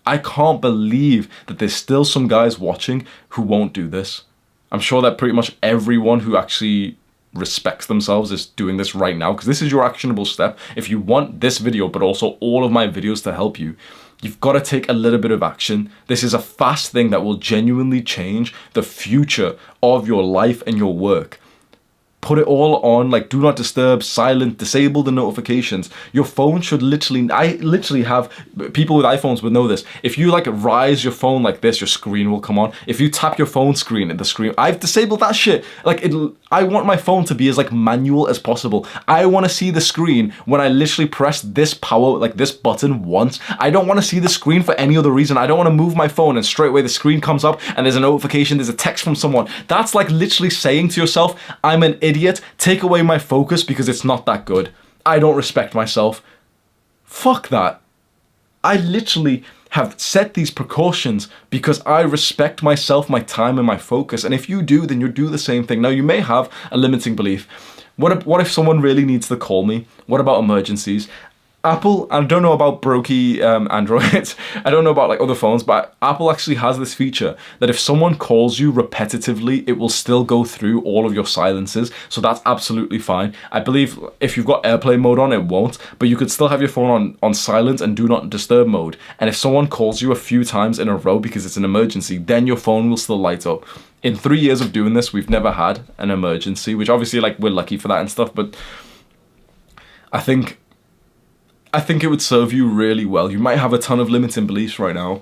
I can't believe that there's still some guys watching who won't do this. I'm sure that pretty much everyone who actually respects themselves is doing this right now, because this is your actionable step. If you want this video, but also all of my videos to help you, you've got to take a little bit of action. This is a fast thing that will genuinely change the future of your life and your work. put it all on, like do not disturb, silent, disable the notifications. Your phone should literally, I literally have, people with iPhones would know this. If you like rise your phone like this, your screen will come on. If you tap your phone screen at the screen, I've disabled that shit. Like I want my phone to be as like manual as possible. I want to see the screen when I literally press this power, like this button once. I don't want to see the screen for any other reason. I don't want to move my phone and straight away the screen comes up and there's a notification, there's a text from someone. That's like literally saying to yourself, I'm an idiot, take away my focus because it's not that good. I don't respect myself. Fuck that. I literally have set these precautions because I respect myself, my time, and my focus. And if you do, then you'll do the same thing. Now, you may have a limiting belief. What if someone really needs to call me? What about emergencies? Apple, I don't know about brokey Androids, I don't know about like other phones, but Apple actually has this feature that if someone calls you repetitively, it will still go through all of your silences. So that's absolutely fine. I believe if you've got airplane mode on, it won't, but you could still have your phone on silent and do not disturb mode. And if someone calls you a few times in a row because it's an emergency, then your phone will still light up. In 3 years of doing this, we've never had an emergency, which obviously like we're lucky for that and stuff, but I think it would serve you really well. You might have a ton of limiting beliefs right now.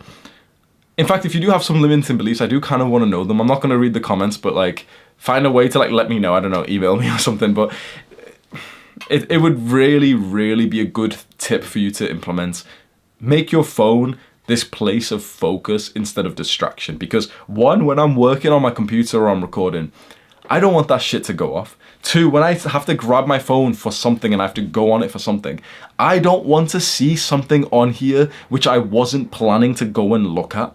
In fact, if you do have some limiting beliefs, I do kind of want to know them. I'm not going to read the comments, but like find a way to like let me know. I don't know, email me or something. But it would really, really be a good tip for you to implement. Make your phone this place of focus instead of distraction. Because one, when I'm working on my computer or I'm recording, I don't want that shit to go off. Two, when I have to grab my phone for something and I have to go on it for something, I don't want to see something on here which I wasn't planning to go and look at.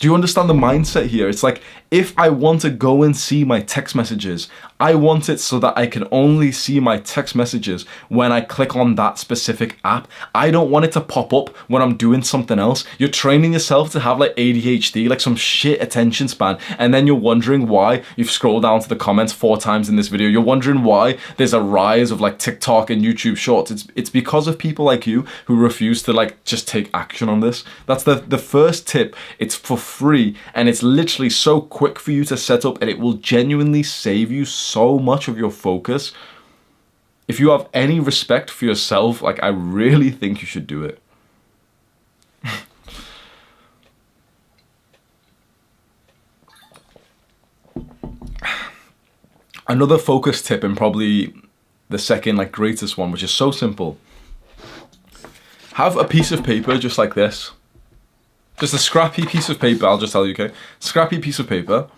Do you understand the mindset here? It's like, if I want to go and see my text messages, I want it so that I can only see my text messages when I click on that specific app. I don't want it to pop up when I'm doing something else. You're training yourself to have like ADHD, like some shit attention span, and then you're wondering why you've scrolled down to the comments 4 times in this video. You're wondering why there's a rise of like TikTok and YouTube Shorts. It's because of people like you who refuse to like just take action on this. That's the first tip. It's for free and it's literally so quick for you to set up, and it will genuinely save you so much of your focus. If you have any respect for yourself, like I really think you should do it. Another focus tip, and probably the second like greatest one, which is so simple. Have a piece of paper just like this. Just a scrappy piece of paper, I'll just tell you, okay? Scrappy piece of paper.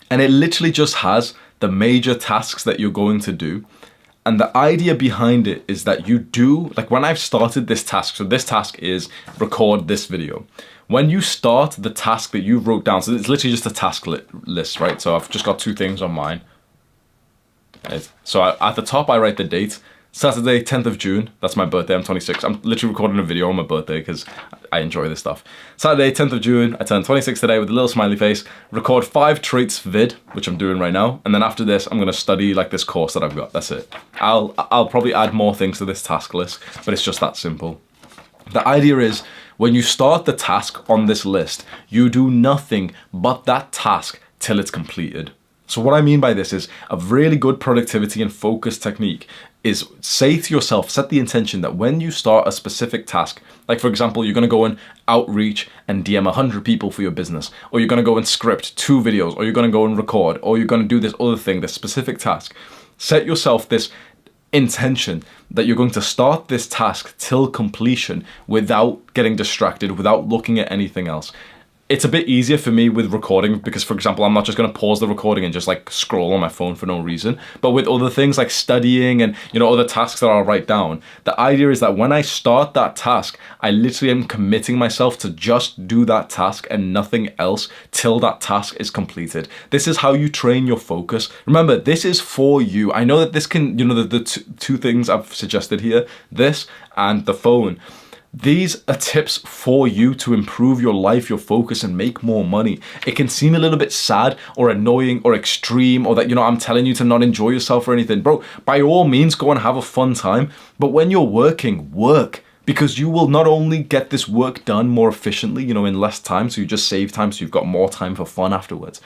And it literally just has the major tasks that you're going to do. And the idea behind it is that you do, like when I've started this task, so this task is record this video. When you start the task that you wrote down, so it's literally just a task list, right? So I've just got 2 things on mine. So at the top, I write the date. Saturday, 10th of June, that's my birthday, I'm 26. I'm literally recording a video on my birthday because I enjoy this stuff. Saturday, 10th of June, I turned 26 today with a little smiley face. Record 5 traits vid, which I'm doing right now. And then after this, I'm gonna study like this course that I've got, that's it. I'll probably add more things to this task list, but it's just that simple. The idea is, when you start the task on this list, you do nothing but that task till it's completed. So what I mean by this is a really good productivity and focus technique is say to yourself, set the intention that when you start a specific task, like for example, you're gonna go and outreach and DM 100 people for your business, or you're gonna go and script 2 videos, or you're gonna go and record, or you're gonna do this other thing, this specific task. Set yourself this intention that you're going to start this task till completion without getting distracted, without looking at anything else. It's a bit easier for me with recording because, for example, I'm not just going to pause the recording and just like scroll on my phone for no reason. But with other things like studying and, you know, other tasks that I'll write down, the idea is that when I start that task, I literally am committing myself to just do that task and nothing else till that task is completed. This is how you train your focus. Remember, this is for you. I know that this can, you know, the 2 things I've suggested here, this and the phone. These are tips for you to improve your life, your focus, and make more money. It can seem a little bit sad or annoying or extreme, or that, you know, I'm telling you to not enjoy yourself or anything. Bro, by all means, go and have a fun time. But when you're working, work. Because you will not only get this work done more efficiently, you know, in less time, so you just save time, so you've got more time for fun afterwards.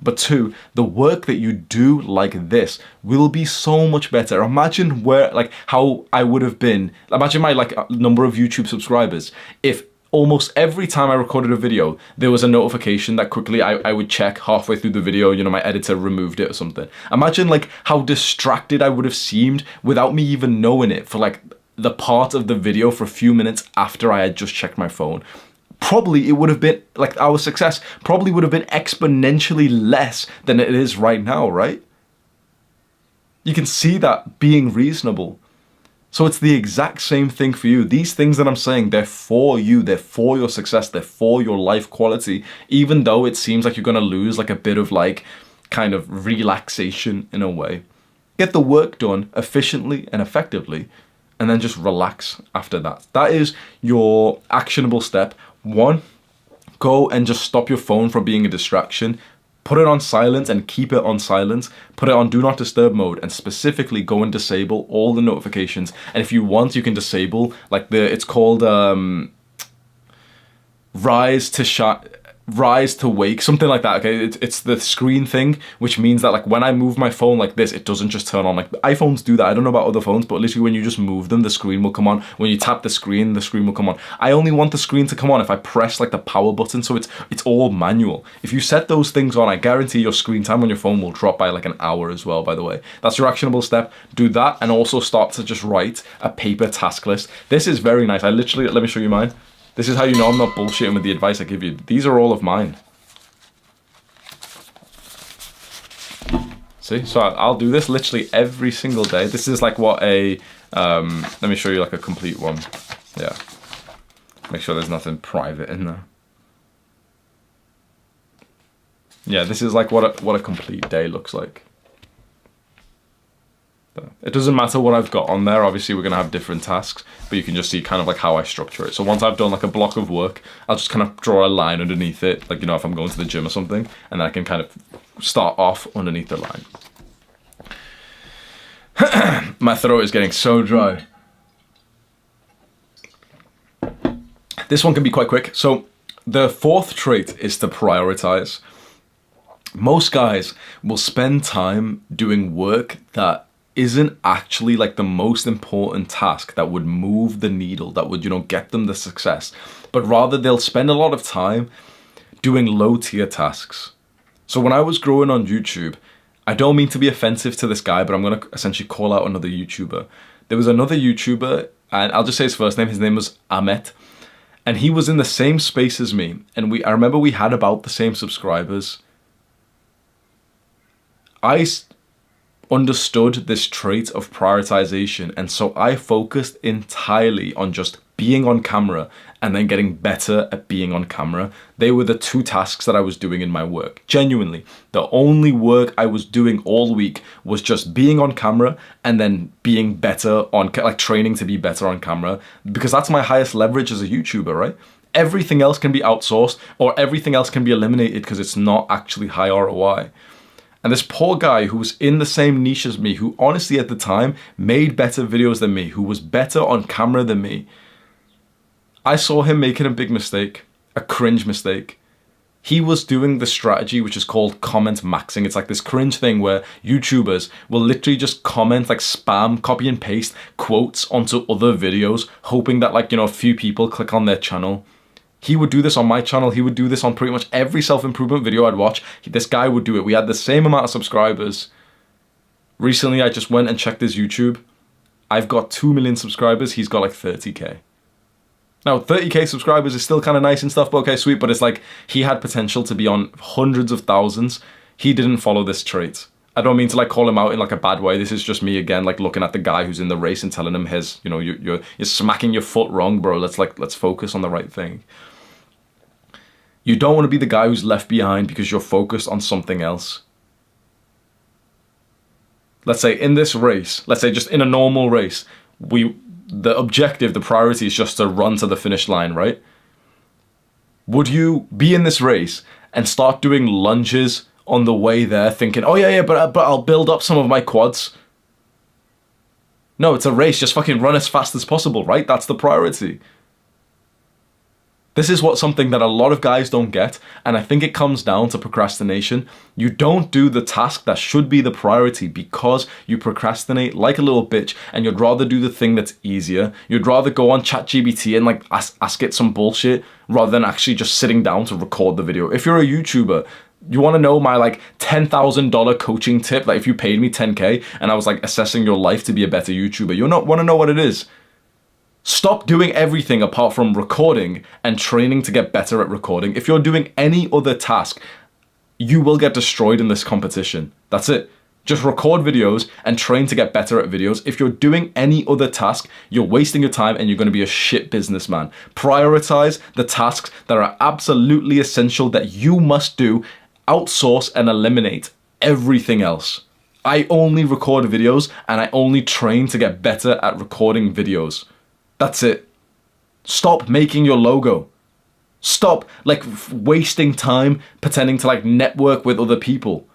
But two, the work that you do like this will be so much better. Imagine how I would have been, imagine my number of YouTube subscribers if almost every time I recorded a video, there was a notification that quickly I would check halfway through the video, you know, my editor removed it or something. Imagine how distracted I would have seemed without me even knowing it for the part of the video for a few minutes after I had just checked my phone. Probably it would have been, our success probably would have been exponentially less than it is right now, right? You can see that being reasonable. So it's the exact same thing for you. These things that I'm saying, they're for you, they're for your success, they're for your life quality, even though it seems like you're gonna lose a bit of kind of relaxation in a way. Get the work done efficiently and effectively, and then just relax after that. That is your actionable step. 1, go and just stop your phone from being a distraction. Put it on silent and keep it on silent. Put it on do not disturb mode and specifically go and disable all the notifications. And if you want, you can disable it's called rise to wake, something like that. Okay, it's the screen thing, which means that when I move my phone like this, it doesn't just turn on. iPhones do that. I don't know about other phones, but literally when you just move them, the screen will come on. When you tap the screen will come on. I only want the screen to come on if I press the power button, so it's all manual. If you set those things on, I guarantee your screen time on your phone will drop by an hour as well, by the way. That's your actionable step. Do that and also start to just write a paper task list. This is very nice. Let me show you mine. This is how you know I'm not bullshitting with the advice I give you. These are all of mine. See, so I'll do this literally every single day. This is what a, let me show you a complete one. Yeah. Make sure there's nothing private in there. Yeah, this is what a complete day looks like. It doesn't matter what I've got on there. Obviously, we're going to have different tasks, but you can just see kind of how I structure it. So once I've done a block of work, I'll just kind of draw a line underneath it, you know, if I'm going to the gym or something, and then I can kind of start off underneath the line. My throat is getting so dry. This one can be quite quick. So the 4th trait is to prioritize. Most guys will spend time doing work that isn't actually the most important task that would move the needle, that would, you know, get them the success, but rather they'll spend a lot of time doing low tier tasks. So when I was growing on YouTube, I don't mean to be offensive to this guy, but I'm going to essentially call out another YouTuber. There was another YouTuber, and I'll just say his first name. His name was Ahmet, and he was in the same space as me. And I remember we had about the same subscribers. I understood this trait of prioritization, and so I focused entirely on just being on camera and then getting better at being on camera. They were the 2 tasks that I was doing in my work. Genuinely, the only work I was doing all week was just being on camera and then being better on, training to be better on camera, because that's my highest leverage as a YouTuber, right? Everything else can be outsourced or everything else can be eliminated because it's not actually high ROI. And this poor guy who was in the same niche as me, who honestly at the time made better videos than me, who was better on camera than me, I saw him making a big mistake, a cringe mistake. He was doing the strategy which is called comment maxing. It's this cringe thing where YouTubers will literally just comment, spam, copy and paste quotes onto other videos, hoping that you know, a few people click on their channel. He would do this on my channel. He would do this on pretty much every self-improvement video I'd watch. This guy would do it. We had the same amount of subscribers. Recently, I just went and checked his YouTube. I've got 2 million subscribers. He's got 30K. Now, 30K subscribers is still kind of nice and stuff, but okay, sweet. But it's he had potential to be on hundreds of thousands. He didn't follow this trait. I don't mean to call him out in a bad way. This is just me again, looking at the guy who's in the race and telling him his, you know, you're smacking your foot wrong, bro. Let's focus on the right thing. You don't want to be the guy who's left behind because you're focused on something else. Let's say in this race, let's say just in a normal race, the objective, the priority is just to run to the finish line, right? Would you be in this race and start doing lunges on the way there thinking, oh yeah, but I'll build up some of my quads? No, it's a race. Just fucking run as fast as possible, right? That's the priority. This is something that a lot of guys don't get, and I think it comes down to procrastination. You don't do the task that should be the priority because you procrastinate like a little bitch, and you'd rather do the thing that's easier. You'd rather go on ChatGPT and like ask it some bullshit rather than actually just sitting down to record the video. If you're a YouTuber, you want to know my like $10,000 coaching tip? Like if you paid me 10K and I was like assessing your life to be a better YouTuber, you want to know what it is? Stop doing everything apart from recording and training to get better at recording. If you're doing any other task, you will get destroyed in this competition. That's it. Just record videos and train to get better at videos. If you're doing any other task, you're wasting your time and you're going to be a shit businessman. Prioritize the tasks that are absolutely essential that you must do. Outsource and eliminate everything else. I only record videos and I only train to get better at recording videos. That's it. Stop making your logo. Stop like wasting time pretending to like network with other people.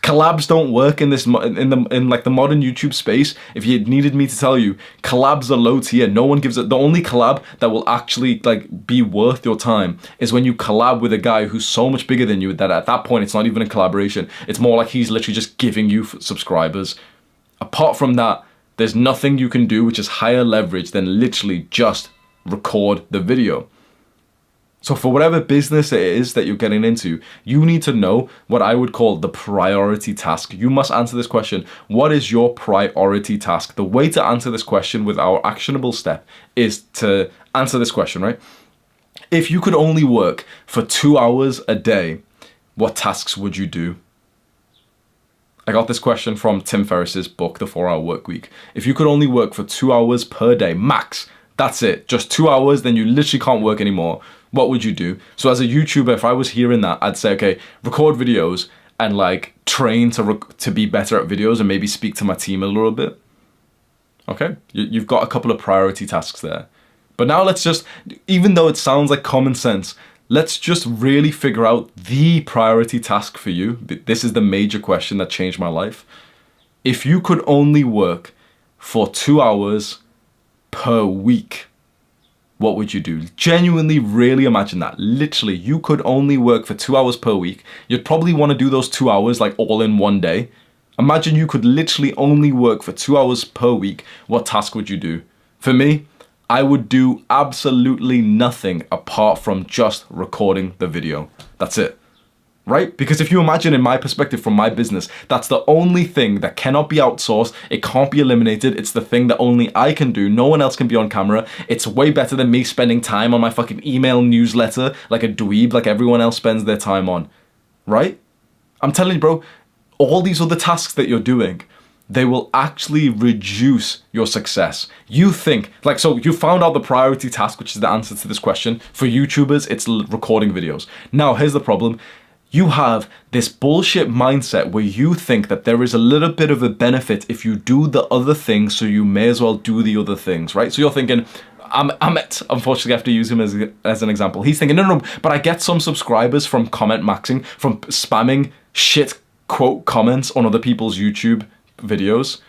Collabs don't work in this in like the modern YouTube space. If you needed me to tell you, collabs are low tier. No one gives it. The only collab that will actually like be worth your time is when you collab with a guy who's so much bigger than you that at that point it's not even a collaboration. It's more like he's literally just giving you subscribers. Apart from that, there's nothing you can do which is higher leverage than literally just record the video. So for whatever business it is that you're getting into, you need to know what I would call the priority task. You must answer this question. What is your priority task? The way to answer this question with our actionable step is to answer this question, right? If you could only work for 2 hours a day, what tasks would you do? I got this question from Tim Ferriss's book, The 4-Hour Workweek. If you could only work for 2 hours per day, max, that's it. Just 2 hours, then you literally can't work anymore. What would you do? So as a YouTuber, if I was hearing that, I'd say, okay, record videos and like train to be better at videos and maybe speak to my team a little bit. Okay, you've got a couple of priority tasks there. But now let's just, even though it sounds like common sense, let's just really figure out the priority task for you. This is the major question that changed my life. If you could only work for 2 hours per week, what would you do? Genuinely, really imagine that. Literally, you could only work for 2 hours per week. You'd probably want to do those 2 hours like all in one day. Imagine you could literally only work for 2 hours per week. What task would you do? For me, I would do absolutely nothing apart from just recording the video. That's it. Right? Because if you imagine in my perspective from my business, that's the only thing that cannot be outsourced. It can't be eliminated. It's the thing that only I can do. No one else can be on camera. It's way better than me spending time on my fucking email newsletter like a dweeb like everyone else spends their time on. Right? I'm telling you, bro, all these other tasks that you're doing, they will actually reduce your success. You think, like, so you found out the priority task, which is the answer to this question. For YouTubers, it's recording videos. Now, here's the problem. You have this bullshit mindset where you think that there is a little bit of a benefit if you do the other things, so you may as well do the other things, right? So you're thinking, Amit, unfortunately I have to use him as an example. He's thinking, no, but I get some subscribers from comment maxing, from spamming shit quote comments on other people's YouTube videos.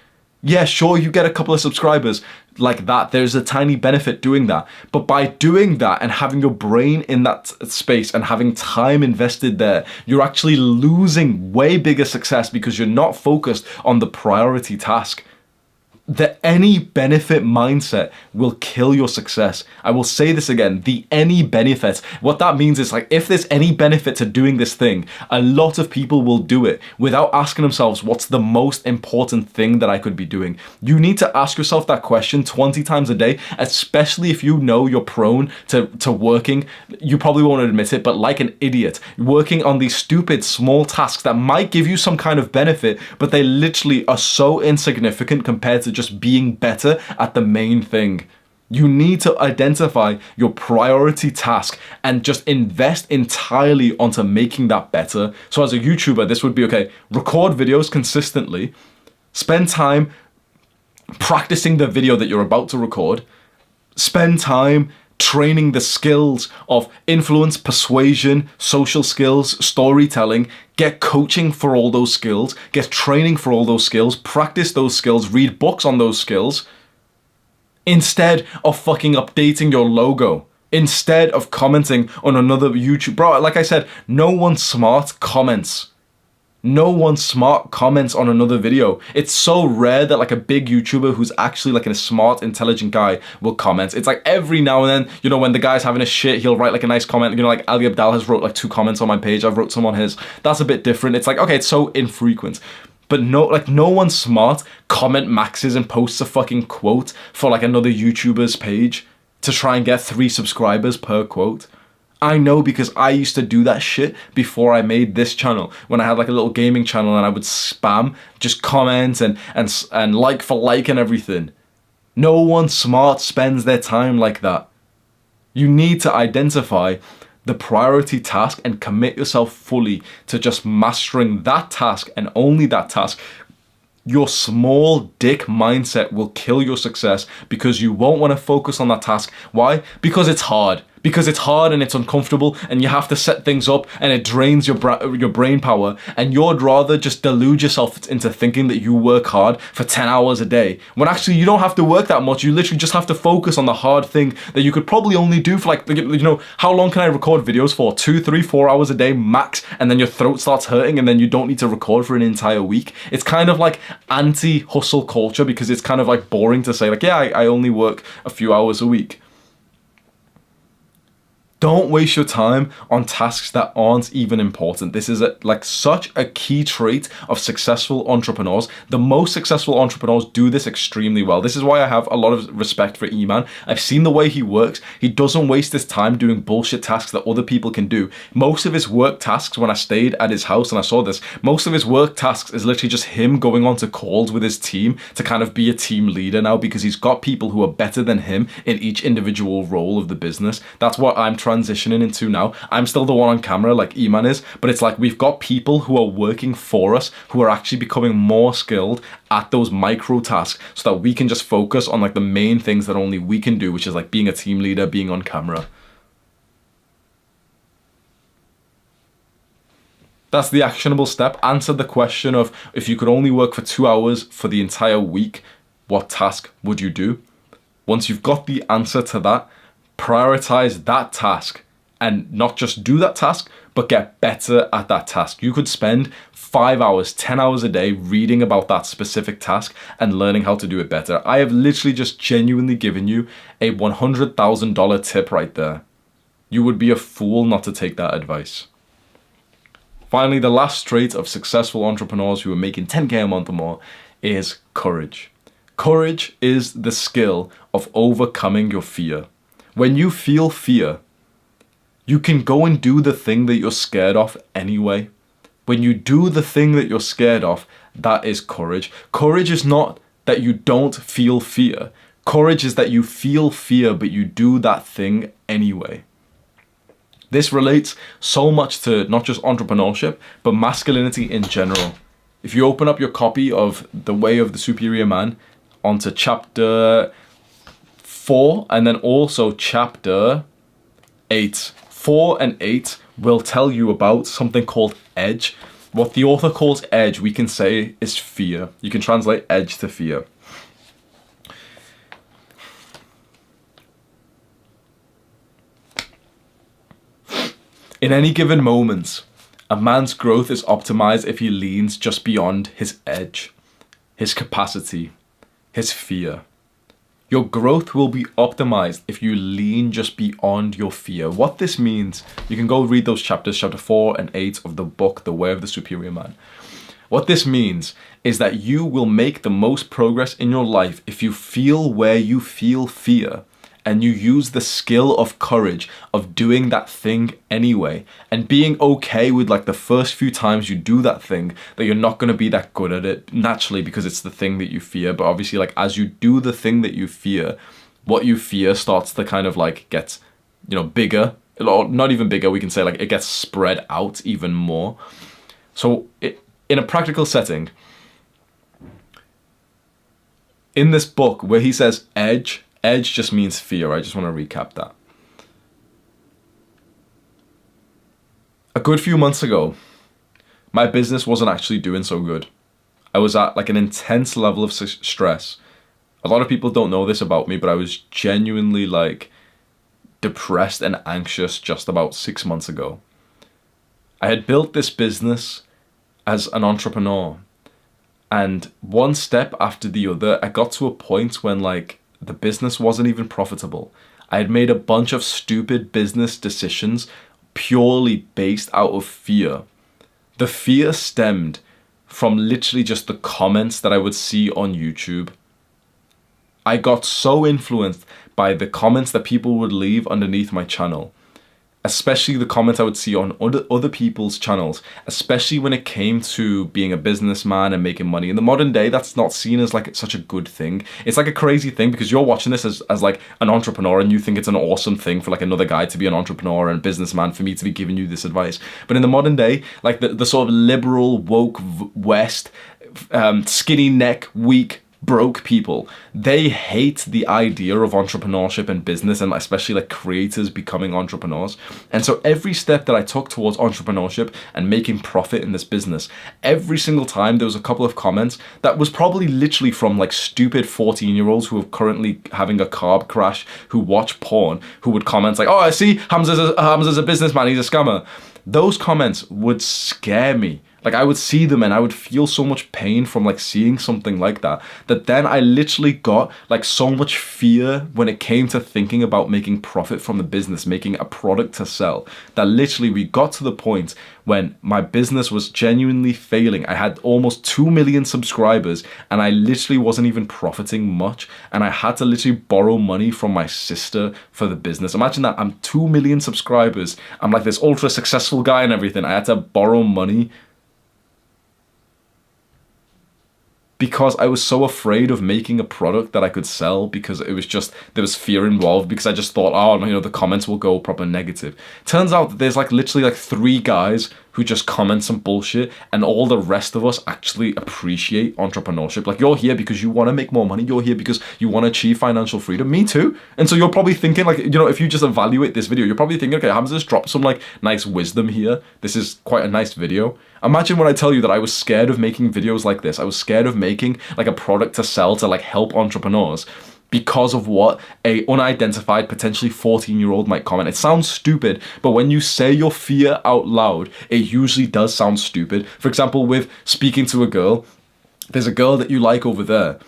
Yeah, sure, you get a couple of subscribers like that. There's a tiny benefit doing that. But by doing that and having your brain in that space and having time invested there, you're actually losing way bigger success because you're not focused on the priority task. The any benefit mindset will kill your success. I will say this again, the any benefit. What that means is like, if there's any benefit to doing this thing, a lot of people will do it without asking themselves, what's the most important thing that I could be doing? You need to ask yourself that question 20 times a day, especially if you know you're prone to working, you probably won't admit it, but like an idiot, working on these stupid small tasks that might give you some kind of benefit, but they literally are so insignificant compared to just being better at the main thing. You need to identify your priority task and just invest entirely onto making that better. So as a YouTuber, this would be, okay, record videos consistently, spend time practicing the video that you're about to record, spend time training the skills of influence, persuasion, social skills, storytelling, get coaching for all those skills, get training for all those skills, practice those skills, read books on those skills, instead of fucking updating your logo. instead of commenting on another YouTube. Bro, like I said, no one smart comments. No one smart comments on another video. It's so rare that like a big YouTuber who's actually like a smart, intelligent guy will comment. It's like every now and then, you know, when the guy's having a shit, he'll write like a nice comment. You know, like Ali Abdal has wrote like 2 comments on my page. I've wrote some on his. That's a bit different. It's like, okay, it's so infrequent. But no one smart comment maxes and posts a fucking quote for like another YouTuber's page to try and get 3 subscribers per quote. I know, because I used to do that shit before I made this channel. When I had like a little gaming channel and I would spam just comments and like for like and everything. No one smart spends their time like that. You need to identify the priority task and commit yourself fully to just mastering that task and only that task. Your small dick mindset will kill your success because you won't want to focus on that task. Why? Because it's hard. Because it's hard and it's uncomfortable and you have to set things up and it drains your brain power, and you'd rather just delude yourself into thinking that you work hard for 10 hours a day when actually you don't have to work that much. You literally just have to focus on the hard thing that you could probably only do for like, you know, how long can I record videos for? 2, 3, 4 hours a day max, and then your throat starts hurting and then you don't need to record for an entire week. It's kind of like anti-hustle culture because it's kind of like boring to say like, yeah, I only work a few hours a week. Don't waste your time on tasks that aren't even important. This is like such a key trait of successful entrepreneurs. The most successful entrepreneurs do this extremely well. This is why I have a lot of respect for Iman. I've seen the way he works. He doesn't waste his time doing bullshit tasks that other people can do. Most of his work tasks, when I stayed at his house and I saw this, most of his work tasks is literally just him going on to calls with his team to kind of be a team leader now, because he's got people who are better than him in each individual role of the business. That's what I'm transitioning into now. I'm still the one on camera like Iman is, but it's like we've got people who are working for us who are actually becoming more skilled at those micro tasks so that we can just focus on like the main things that only we can do, which is like being a team leader, being on camera. That's the actionable step. Answer the question of, if you could only work for 2 hours for the entire week, what task would you do? Once you've got the answer to that, prioritize that task. And not just do that task, but get better at that task. You could spend 5 hours, 10 hours a day reading about that specific task and learning how to do it better. I have literally just genuinely given you a $100,000 tip right there. You would be a fool not to take that advice. Finally, the last trait of successful entrepreneurs who are making 10K a month or more is courage. Courage is the skill of overcoming your fear. When you feel fear, you can go and do the thing that you're scared of anyway. When you do the thing that you're scared of, that is courage. Courage is not that you don't feel fear. Courage is that you feel fear, but you do that thing anyway. This relates so much to not just entrepreneurship, but masculinity in general. If you open up your copy of The Way of the Superior Man onto chapter 4 and then also chapter 8. 4 and 8 will tell you about something called edge. What the author calls edge, we can say is fear. You can translate edge to fear. In any given moment, a man's growth is optimized if he leans just beyond his edge, his capacity, his fear. Your growth will be optimized if you lean just beyond your fear. What this means, you can go read those chapters, chapter 4 and 8 of the book, The Way of the Superior Man. What this means is that you will make the most progress in your life if you feel where you feel fear, and you use the skill of courage of doing that thing anyway, and being okay with like the first few times you do that thing that you're not going to be that good at it naturally because it's the thing that you fear. But obviously, like as you do the thing that you fear, what you fear starts to kind of like get, you know, bigger, or not even bigger, we can say like it gets spread out even more. So in a practical setting, in this book where he says edge just means fear. I just want to recap that. A good few months ago, my business wasn't actually doing so good. I was at like an intense level of stress. A lot of people don't know this about me, but I was genuinely like depressed and anxious just about 6 months ago. I had built this business as an entrepreneur, and one step after the other, I got to a point when like the business wasn't even profitable. I had made a bunch of stupid business decisions purely based out of fear. The fear stemmed from literally just the comments that I would see on YouTube. I got so influenced by the comments that people would leave underneath my channel, especially the comments I would see on other people's channels, especially when it came to being a businessman and making money. In the modern day, that's not seen as like such a good thing. It's like a crazy thing because you're watching this as like an entrepreneur and you think it's an awesome thing for like another guy to be an entrepreneur and businessman, for me to be giving you this advice. But in the modern day, like the sort of liberal, woke West, skinny neck, weak, broke people, they hate the idea of entrepreneurship and business, and especially like creators becoming entrepreneurs. And so every step that I took towards entrepreneurship and making profit in this business, every single time there was a couple of comments that was probably literally from like stupid 14-year-olds who are currently having a carb crash, who watch porn, who would comment like, oh, I see Hamza's a businessman, he's a scammer. Those comments would scare me. Like I would see them and I would feel so much pain from like seeing something like that, that then I literally got like so much fear when it came to thinking about making profit from the business, making a product to sell, that literally we got to the point when my business was genuinely failing. I had almost 2 million subscribers and I literally wasn't even profiting much, and I had to literally borrow money from my sister for the business. Imagine that, I'm 2 million subscribers, I'm like this ultra successful guy and everything. I had to borrow money because I was so afraid of making a product that I could sell, because it was just, there was fear involved, because I just thought, oh, you know, the comments will go proper negative. Turns out that there's like literally like 3 guys who just comment some bullshit, and all the rest of us actually appreciate entrepreneurship. Like, you're here because you want to make more money, you're here because you want to achieve financial freedom. Me too. And so you're probably thinking, like, you know, if you just evaluate this video, you're probably thinking, okay, Hamza's dropped some like nice wisdom here. This is quite a nice video. Imagine when I tell you that I was scared of making videos like this. I was scared of making like a product to sell to like help entrepreneurs because of what a unidentified, potentially 14-year-old might comment. It sounds stupid, but when you say your fear out loud, it usually does sound stupid. For example, with speaking to a girl, there's a girl that you like over there.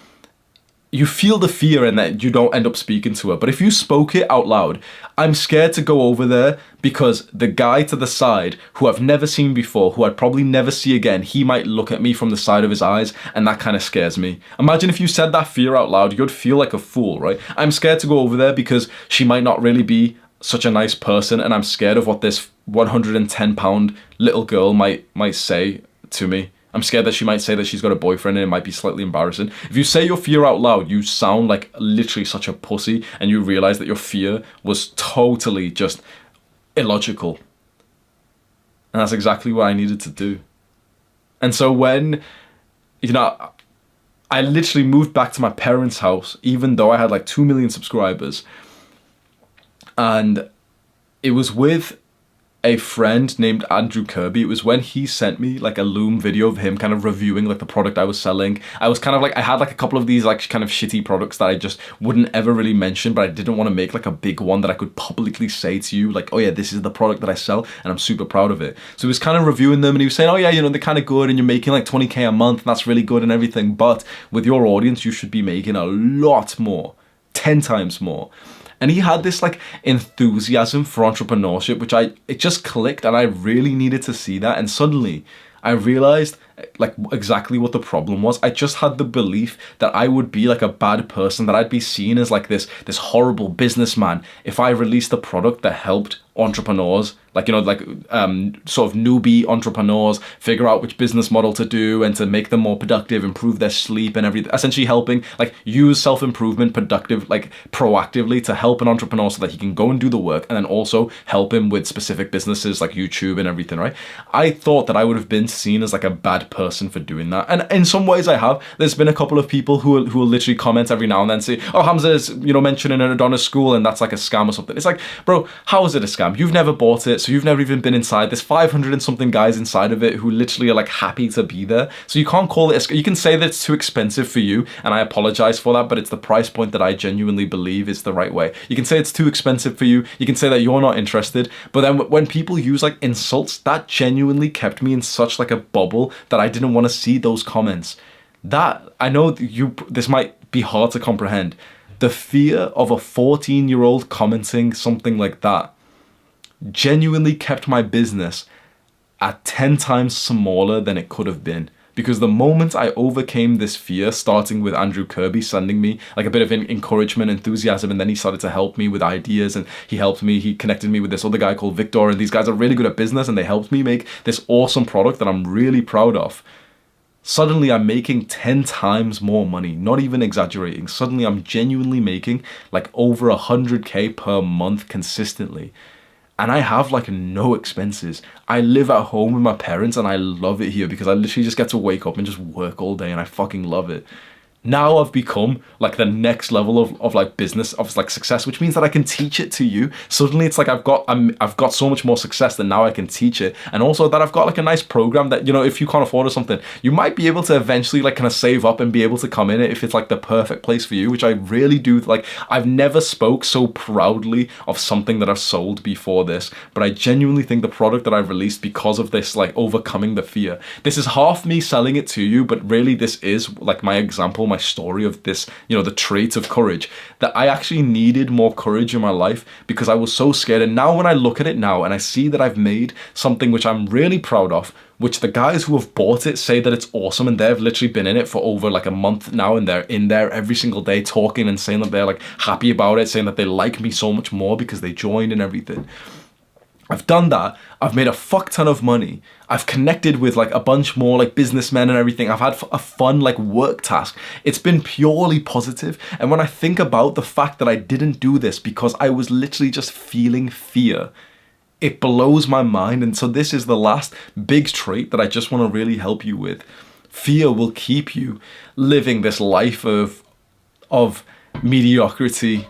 You feel the fear in that you don't end up speaking to her. But if you spoke it out loud, I'm scared to go over there because the guy to the side, who I've never seen before, who I'd probably never see again, he might look at me from the side of his eyes, and that kind of scares me. Imagine if you said that fear out loud, you'd feel like a fool, right? I'm scared to go over there because she might not really be such a nice person, and I'm scared of what this 110-pound little girl might say to me. I'm scared that she might say that she's got a boyfriend and it might be slightly embarrassing. If you say your fear out loud, you sound like literally such a pussy, and you realize that your fear was totally just illogical. And that's exactly what I needed to do. And so when, you know, I literally moved back to my parents' house, even though I had like 2 million subscribers, and it was with a friend named Andrew Kirby. It was when he sent me like a Loom video of him kind of reviewing like the product I was selling. I was kind of like, I had like a couple of these like kind of shitty products that I just wouldn't ever really mention, but I didn't want to make like a big one that I could publicly say to you like, oh yeah, this is the product that I sell and I'm super proud of it. So he was kind of reviewing them and he was saying, oh yeah, you know, they're kind of good and you're making like 20k a month and that's really good and everything, but with your audience you should be making a lot more, 10 times more. And he had this like enthusiasm for entrepreneurship, which it just clicked, and I really needed to see that. And suddenly I realized like exactly what the problem was. I just had the belief that I would be like a bad person, that I'd be seen as like this horrible businessman if I released a product that helped entrepreneurs, like, you know, like sort of newbie entrepreneurs figure out which business model to do and to make them more productive, improve their sleep and everything, essentially helping like use self-improvement productive, like proactively to help an entrepreneur so that he can go and do the work, and then also help him with specific businesses like YouTube and everything, right? I thought that I would have been seen as like a bad person for doing that. And in some ways I have. There's been a couple of people who will literally comment every now and then, say, oh, HAMZA'S, you know, mentioning an Adonis school and that's like a scam or something. It's like, bro, how is it a scam? You've never bought it, so you've never even been inside. There's 500 and something guys inside of it who literally are like happy to be there. So you can't call it you can say that it's too expensive for you, and I apologize for that, but it's the price point that I genuinely believe is the right way. You can say it's too expensive for you. You can say that you're not interested. But then when people use like insults, that genuinely kept me in such like a bubble that I didn't want to see those comments. That, I know this might be hard to comprehend. The fear of a 14-year-old commenting something like that genuinely kept my business at 10 times smaller than it could have been. Because the moment I overcame this fear, starting with Andrew Kirby sending me like a bit of encouragement, enthusiasm, and then he started to help me with ideas, and he helped me, he connected me with this other guy called Victor, and these guys are really good at business, and they helped me make this awesome product that I'm really proud of. Suddenly I'm making 10 times more money, not even exaggerating. Suddenly I'm genuinely making like over 100K per month consistently. And I have like no expenses. I live at home with my parents and I love it here because I literally just get to wake up and just work all day and I fucking love it. Now I've become like the next level of like business, of like success, which means that I can teach it to you. Suddenly it's like I've got so much more success that now I can teach it. And also that I've got like a nice program that, you know, if you can't afford or something, you might be able to eventually like kind of save up and be able to come in it if it's like the perfect place for you, which I really do. Like, I've never spoke so proudly of something that I've sold before this, but I genuinely think the product that I've released, because of this, like overcoming the fear, this is half me selling it to you, but really this is like my example, my story of this, you know, the trait of courage, that I actually needed more courage in my life because I was so scared. And now when I look at it now and I see that I've made something which I'm really proud of, which the guys who have bought it say that it's awesome, and they've literally been in it for over like a month now, and they're in there every single day talking and saying that they're like happy about it, saying that they like me so much more because they joined and everything. I've done that. I've made a fuck ton of money. I've connected with like a bunch more like businessmen and everything. I've had a fun like work task. It's been purely positive. And when I think about the fact that I didn't do this because I was literally just feeling fear, it blows my mind. And so this is the last big trait that I just want to really help you with. Fear will keep you living this life of mediocrity,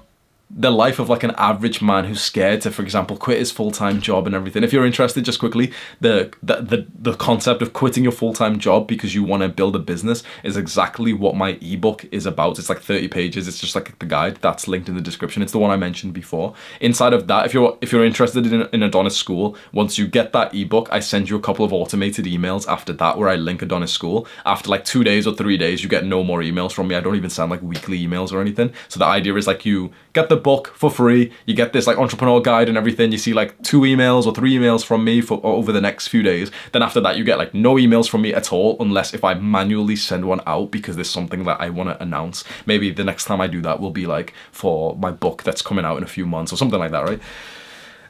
the life of like an average man who's scared to, for example, quit his full-time job and everything. If you're interested, just quickly, the concept of quitting your full-time job because you want to build a business is exactly what my ebook is about. It's like 30 pages. It's just like the guide that's linked in the description. It's the one I mentioned before. Inside of that, if you're interested in Adonis School, once you get that ebook, I send you a couple of automated emails after that where I link Adonis School. After like 2 days or 3 days, you get no more emails from me. I don't even send like weekly emails or anything. So the idea is like you get the book for free, you get this like entrepreneur guide and everything, you see like 2 emails or 3 emails from me for over the next few days. Then after that you get like no emails from me at all, unless if I manually send one out because there's something that I want to announce. Maybe the next time I do that will be like for my book that's coming out in a few months or something like that, right?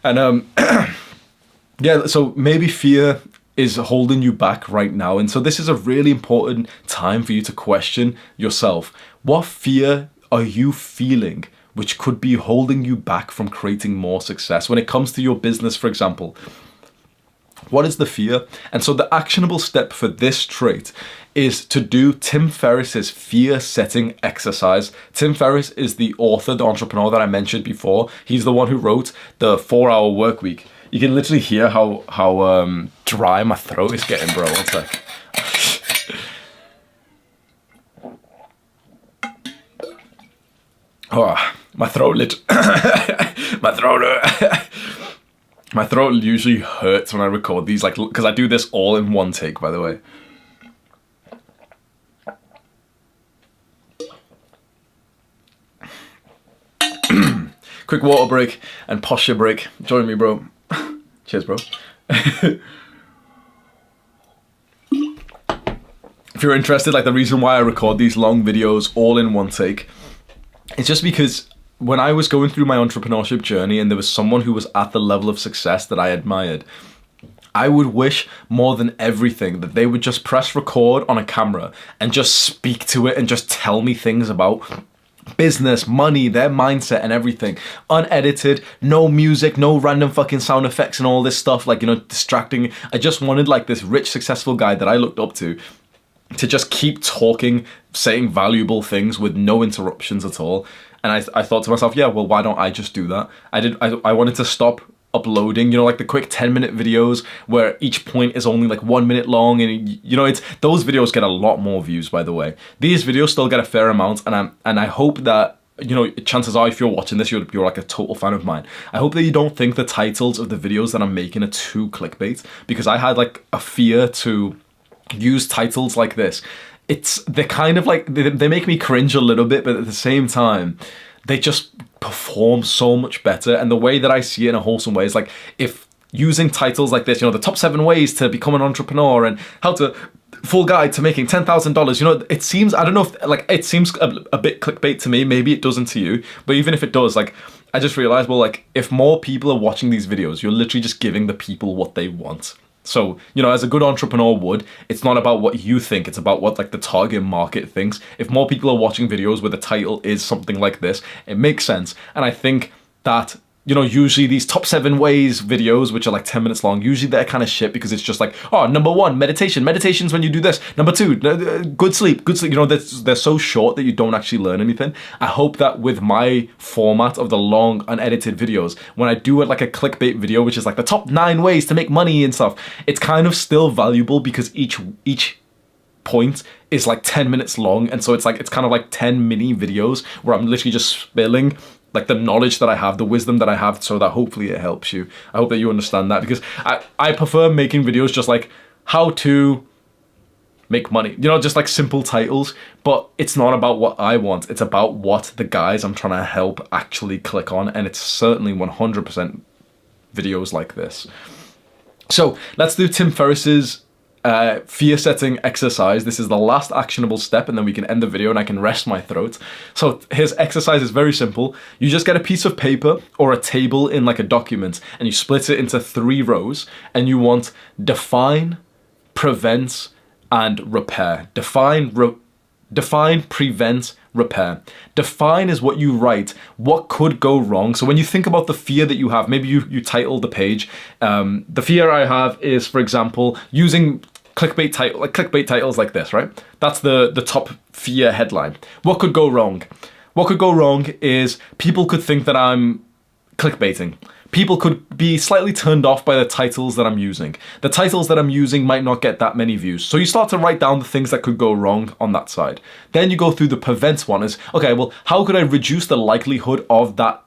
And yeah, so maybe fear is holding you back right now, and so this is a really important time for you to question yourself. What fear are you feeling which could be holding you back from creating more success when it comes to your business, for example? What is the fear? And so the actionable step for this trait is to do Tim Ferriss's fear setting exercise. Tim Ferriss is the author, the entrepreneur that I mentioned before. He's the one who wrote the 4-Hour Work Week. You can literally hear how dry my throat is getting, bro. One sec. Oh, my throat my throat usually hurts when I record these, like, because I do this all in one take, by the way. Quick water break and posture break. Join me, bro. Cheers, bro. If you're interested, like, the reason why I record these long videos all in one take, it's just because when I was going through my entrepreneurship journey and there was someone who was at the level of success that I admired, I would wish more than everything that they would just press record on a camera and just speak to it and just tell me things about business, money, their mindset and everything. Unedited, no music, no random fucking sound effects and all this stuff, like, you know, distracting. I just wanted like this rich, successful guy that I looked up to just keep talking, saying valuable things with no interruptions at all. And I thought to myself, yeah, well, why don't I just do that? I wanted to stop uploading, you know, like the quick 10-minute videos where each point is only like 1 minute long, and you know, those videos get a lot more views, by the way. These videos still get a fair amount, and I hope that, you know, chances are if you're watching this, you're like a total fan of mine. I hope that you don't think the titles of the videos that I'm making are too clickbait, because I had like a fear to use titles like this. They're kind of like, they make me cringe a little bit, but at the same time, they just perform so much better. And the way that I see it in a wholesome way is like, if using titles like this, you know, the top 7 ways to become an entrepreneur and how to full guide to making $10,000, you know, it seems, I don't know if, like, it seems a bit clickbait to me. Maybe it doesn't to you, but even if it does, like, I just realized, well, like, if more people are watching these videos, you're literally just giving the people what they want. So, you know, as a good entrepreneur would, it's not about what you think, it's about what like the target market thinks. If more people are watching videos where the title is something like this, it makes sense. And I think that, you know, usually these top 7 ways videos, which are like 10 minutes long, usually they're kind of shit, because it's just like, oh, number 1, meditation. Meditation's when you do this. Number 2, good sleep. Good sleep. You know, they're so short that you don't actually learn anything. I hope that with my format of the long, unedited videos, when I do it like a clickbait video, which is like the top 9 ways to make money and stuff, it's kind of still valuable because each point is like 10 minutes long. And so it's kind of like 10 mini videos where I'm literally just spilling like the knowledge that I have, the wisdom that I have, so that hopefully it helps you. I hope that you understand that, because I prefer making videos just like how to make money, you know, just like simple titles, but it's not about what I want. It's about what the guys I'm trying to help actually click on. And it's certainly 100% videos like this. So let's do Tim Ferriss's fear setting exercise. This is the last actionable step, and then we can end the video and I can rest my throat. So his exercise is very simple. You just get a piece of paper or a table in like a document, and you split it into 3 rows, and you want define, prevent, and repair. Define, prevent, repair. Define is what you write, what could go wrong. So when you think about the fear that you have, maybe you title the page, the fear I have is, for example, using clickbait titles like this, right? That's the top fear headline. What could go wrong? What could go wrong is people could think that I'm clickbaiting. People could be slightly turned off by the titles that I'm using. The titles that I'm using might not get that many views. So you start to write down the things that could go wrong on that side. Then you go through the prevent one is, okay, well, how could I reduce the likelihood of that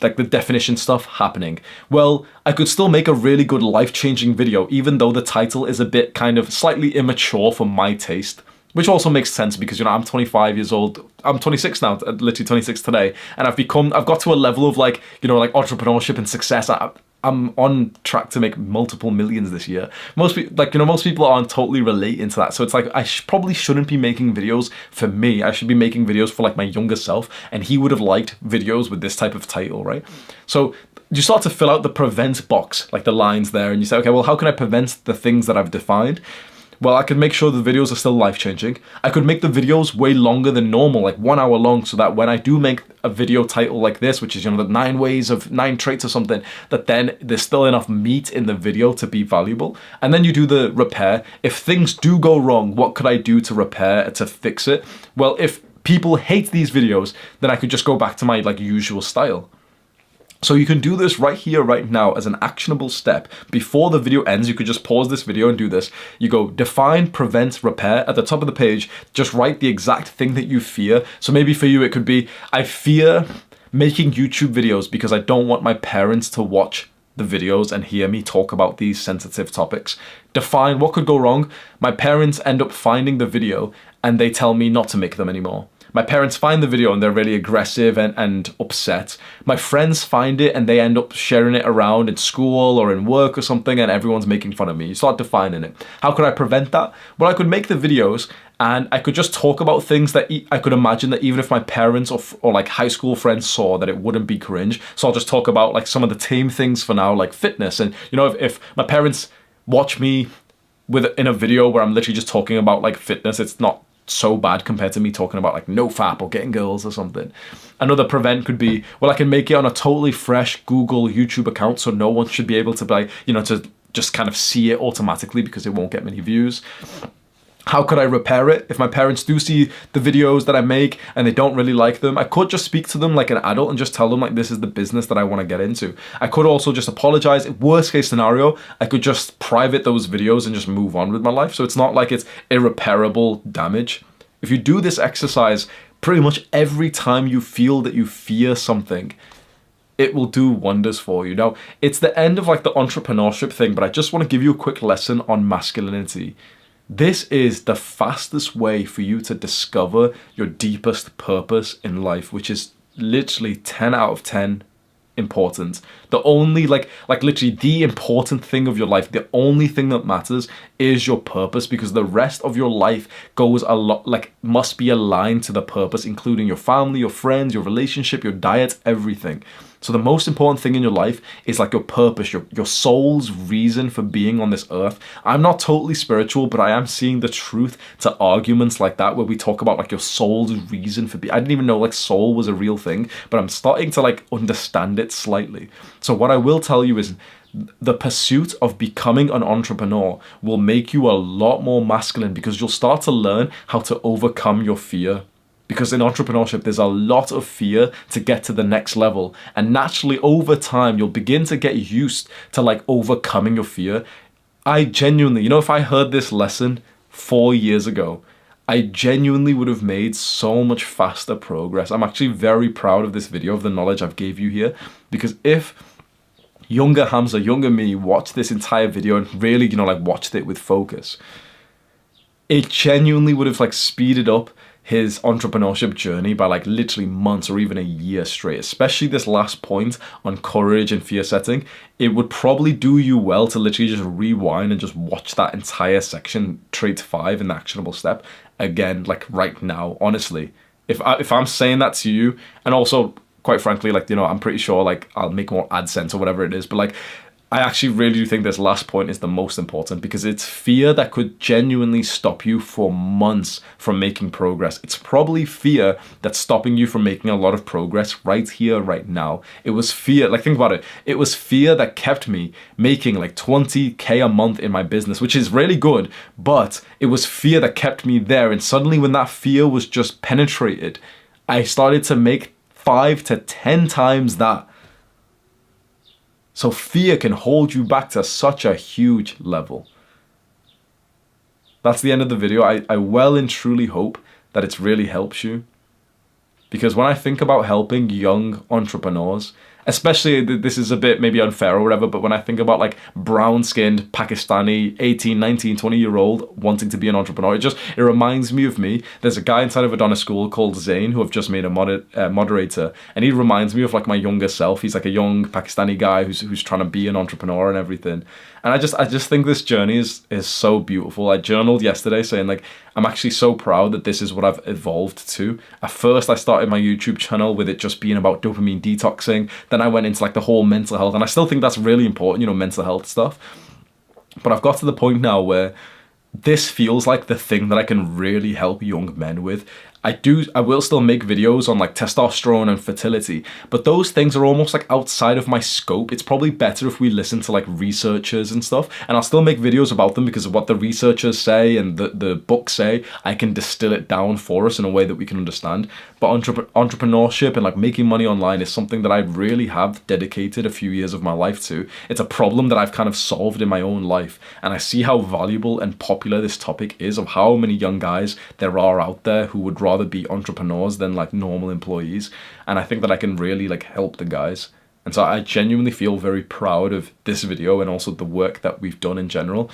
like the definition stuff happening? Well, I could still make a really good life-changing video, even though the title is a bit kind of slightly immature for my taste. Which also makes sense because, you know, I'm 25 years old. I'm 26 now, literally 26 today. And I've got to a level of like, you know, like entrepreneurship and success. I'm on track to make multiple millions this year. Most people aren't totally relating to that. So it's like, I probably shouldn't be making videos for me. I should be making videos for like my younger self. And he would have liked videos with this type of title, right? So you start to fill out the prevent box, like the lines there. And you say, okay, well, how can I prevent the things that I've defined? Well, I could make sure the videos are still life-changing. I could make the videos way longer than normal, like 1 hour long, so that when I do make a video title like this, which is, you know, the 9 traits or something, that then there's still enough meat in the video to be valuable. And then you do the repair. If things do go wrong, what could I do to repair, to fix it? Well, if people hate these videos, then I could just go back to my like usual style. So you can do this right here, right now, as an actionable step. Before the video ends, you could just pause this video and do this. You go define, prevent, repair. At the top of the page, just write the exact thing that you fear. So maybe for you, it could be, I fear making YouTube videos because I don't want my parents to watch the videos and hear me talk about these sensitive topics. Define what could go wrong. My parents end up finding the video and they tell me not to make them anymore. My parents find the video and they're really aggressive and upset. My friends find it and they end up sharing it around in school or in work or something, and everyone's making fun of me. You start defining it. How could I prevent that? Well, I could make the videos and I could just talk about things that I could imagine that even if my parents or like high school friends saw, that it wouldn't be cringe. So I'll just talk about like some of the tame things for now, like fitness. And you know, if my parents watch me in a video where I'm literally just talking about like fitness, it's not so bad compared to me talking about like no fap or getting girls or something. Another prevent could be, well, I can make it on a totally fresh Google, YouTube account, so no one should be able to buy, you know, to just kind of see it automatically because it won't get many views. How could I repair it? If my parents do see the videos that I make and they don't really like them, I could just speak to them like an adult and just tell them like this is the business that I want to get into. I could also just apologize. Worst case scenario, I could just private those videos and just move on with my life. So it's not like it's irreparable damage. If you do this exercise pretty much every time you feel that you fear something, it will do wonders for you. Now, it's the end of like the entrepreneurship thing, but I just want to give you a quick lesson on masculinity. This is the fastest way for you to discover your deepest purpose in life, which is literally 10 out of 10 important. The only like literally the important thing of your life, the only thing that matters is your purpose, because the rest of your life goes a lot, like must be aligned to the purpose, including your family, your friends, your relationship, your diet, everything. So the most important thing in your life is like your purpose, your soul's reason for being on this earth. I'm not totally spiritual, but I am seeing the truth to arguments like that where we talk about like your soul's reason for being. I didn't even know like soul was a real thing, but I'm starting to like understand it slightly. So what I will tell you is the pursuit of becoming an entrepreneur will make you a lot more masculine, because you'll start to learn how to overcome your fear. Because in entrepreneurship, there's a lot of fear to get to the next level. And naturally, over time, you'll begin to get used to like overcoming your fear. I genuinely, you know, if I heard this lesson 4 years ago, I genuinely would have made so much faster progress. I'm actually very proud of this video, of the knowledge I've gave you here. Because if younger Hamza, younger me, watched this entire video and really, you know, like watched it with focus, it genuinely would have like speeded up his entrepreneurship journey by like literally months or even a year straight, especially this last point on courage and fear setting. It would probably do you well to literally just rewind and just watch that entire section, trait 5 in the actionable step again, like right now. Honestly, if I'm saying that to you, and also quite frankly, like, you know, I'm pretty sure like I'll make more AdSense or whatever it is, but like I actually really do think this last point is the most important, because it's fear that could genuinely stop you for months from making progress. It's probably fear that's stopping you from making a lot of progress right here, right now. It was fear, like think about it. It was fear that kept me making like 20K a month in my business, which is really good, but it was fear that kept me there. And suddenly when that fear was just penetrated, I started to make 5 to 10 times that. So fear can hold you back to such a huge level. That's the end of the video. I well and truly hope that it's really helps you. Because when I think about helping young entrepreneurs, especially, this is a bit maybe unfair or whatever, but when I think about like brown-skinned Pakistani 18, 19, 20-year-old wanting to be an entrepreneur, it reminds me of me. There's a guy inside of Adonis School called Zain who I've just made a moderator, and he reminds me of like my younger self. He's like a young Pakistani guy who's trying to be an entrepreneur and everything. And I just think this journey is so beautiful. I journaled yesterday saying like, I'm actually so proud that this is what I've evolved to. At first, I started my YouTube channel with it just being about dopamine detoxing. Then I went into like the whole mental health, and I still think that's really important, you know, mental health stuff. But I've got to the point now where this feels like the thing that I can really help young men with. I will still make videos on like testosterone and fertility, but those things are almost like outside of my scope. It's probably better if we listen to like researchers and stuff, and I'll still make videos about them because of what the researchers say and the books say. I can distill it down for us in a way that we can understand. But entrepreneurship and like making money online is something that I really have dedicated a few years of my life to. It's a problem that I've kind of solved in my own life, and I see how valuable and popular this topic is, of how many young guys there are out there who would rather be entrepreneurs than like normal employees. And I think that I can really like help the guys. And so I genuinely feel very proud of this video and also the work that we've done in general.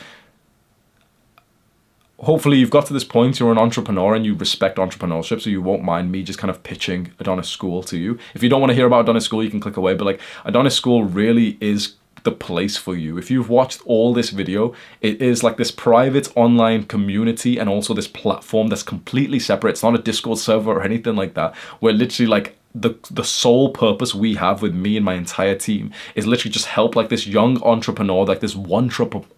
Hopefully you've got to this point, you're an entrepreneur and you respect entrepreneurship, so you won't mind me just kind of pitching Adonis School to you. If you don't want to hear about Adonis School, you can click away, but like Adonis School really is the place for you. If you've watched all this video, it is like this private online community and also this platform that's completely separate. It's not a Discord server or anything like that. We're literally like the sole purpose we have with me and my entire team is literally just help like this young entrepreneur, like this one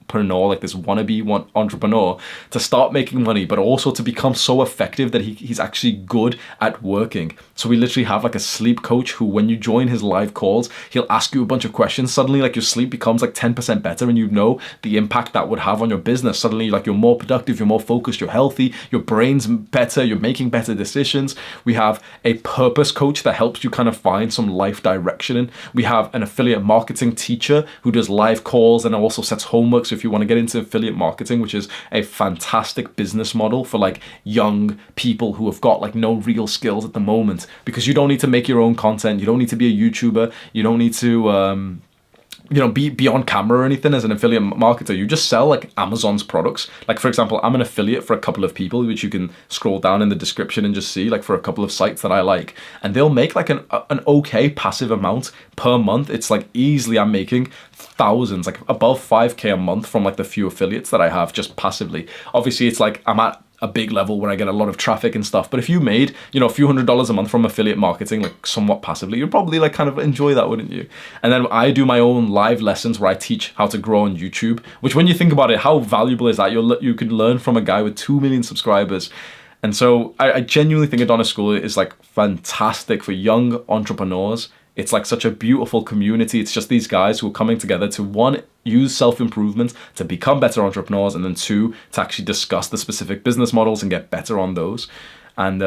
entrepreneur, like this wannabe entrepreneur, to start making money, but also to become so effective that he's actually good at working. So we literally have like a sleep coach who, when you join his live calls, he'll ask you a bunch of questions. Suddenly, like, your sleep becomes like 10% better, and you know the impact that would have on your business. Suddenly, like, you're more productive, you're more focused, you're healthy, your brain's better, you're making better decisions. We have a purpose coach that helps you kind of find some life direction in. We have an affiliate marketing teacher who does live calls and also sets homework. So if you want to get into affiliate marketing, which is a fantastic business model for like young people who have got like no real skills at the moment, because you don't need to make your own content, you don't need to be a YouTuber, you don't need to be on camera or anything as an affiliate marketer. You just sell like Amazon's products. Like, for example, I'm an affiliate for a couple of people, which you can scroll down in the description and just see, like, for a couple of sites that I like, and they'll make like an okay passive amount per month. It's like easily I'm making thousands, like above 5K a month from like the few affiliates that I have just passively. Obviously, it's like I'm at a big level where I get a lot of traffic and stuff, but if you made, a few $100s a month from affiliate marketing, like somewhat passively, you'd probably like kind of enjoy that, wouldn't you? And then I do my own live lessons where I teach how to grow on YouTube, which, when you think about it, how valuable is that? You could learn from a guy with 2 million subscribers. And so I genuinely think Adonis School is like fantastic for young entrepreneurs. It's like such a beautiful community. It's just these guys who are coming together to, one, use self-improvement to become better entrepreneurs, and then two, to actually discuss the specific business models and get better on those. And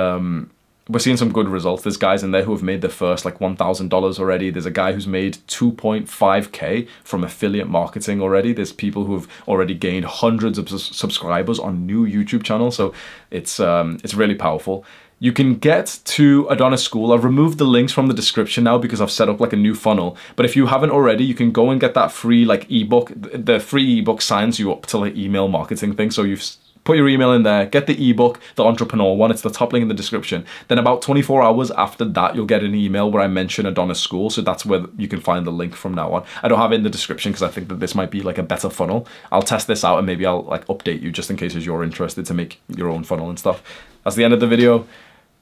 we're seeing some good results. There's guys in there who have made their first like $1,000 already. There's a guy who's made 2.5K from affiliate marketing already. There's people who have already gained hundreds of subscribers on new YouTube channels. So it's really powerful. You can get to Adonis School. I've removed the links from the description now because I've set up like a new funnel. But if you haven't already, you can go and get that free like ebook. The free ebook signs you up to like email marketing thing. So you've put your email in there, get the ebook, the entrepreneur one. It's the top link in the description. Then about 24 hours after that, you'll get an email where I mention Adonis School. So that's where you can find the link from now on. I don't have it in the description because I think that this might be like a better funnel. I'll test this out and maybe I'll like update you just in case you're interested to make your own funnel and stuff. That's the end of the video.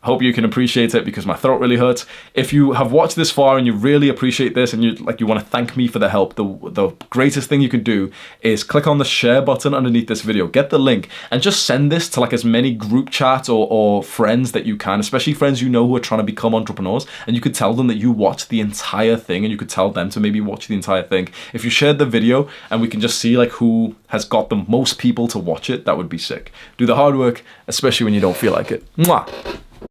Hope you can appreciate it because my throat really hurts. If you have watched this far and you really appreciate this and you want to thank me for the help, the greatest thing you could do is click on the share button underneath this video. Get the link and just send this to like as many group chats or friends that you can, especially friends you know who are trying to become entrepreneurs, and you could tell them that you watched the entire thing, and you could tell them to maybe watch the entire thing. If you shared the video and we can just see like who has got the most people to watch it, that would be sick. Do the hard work, especially when you don't feel like it. Mwah!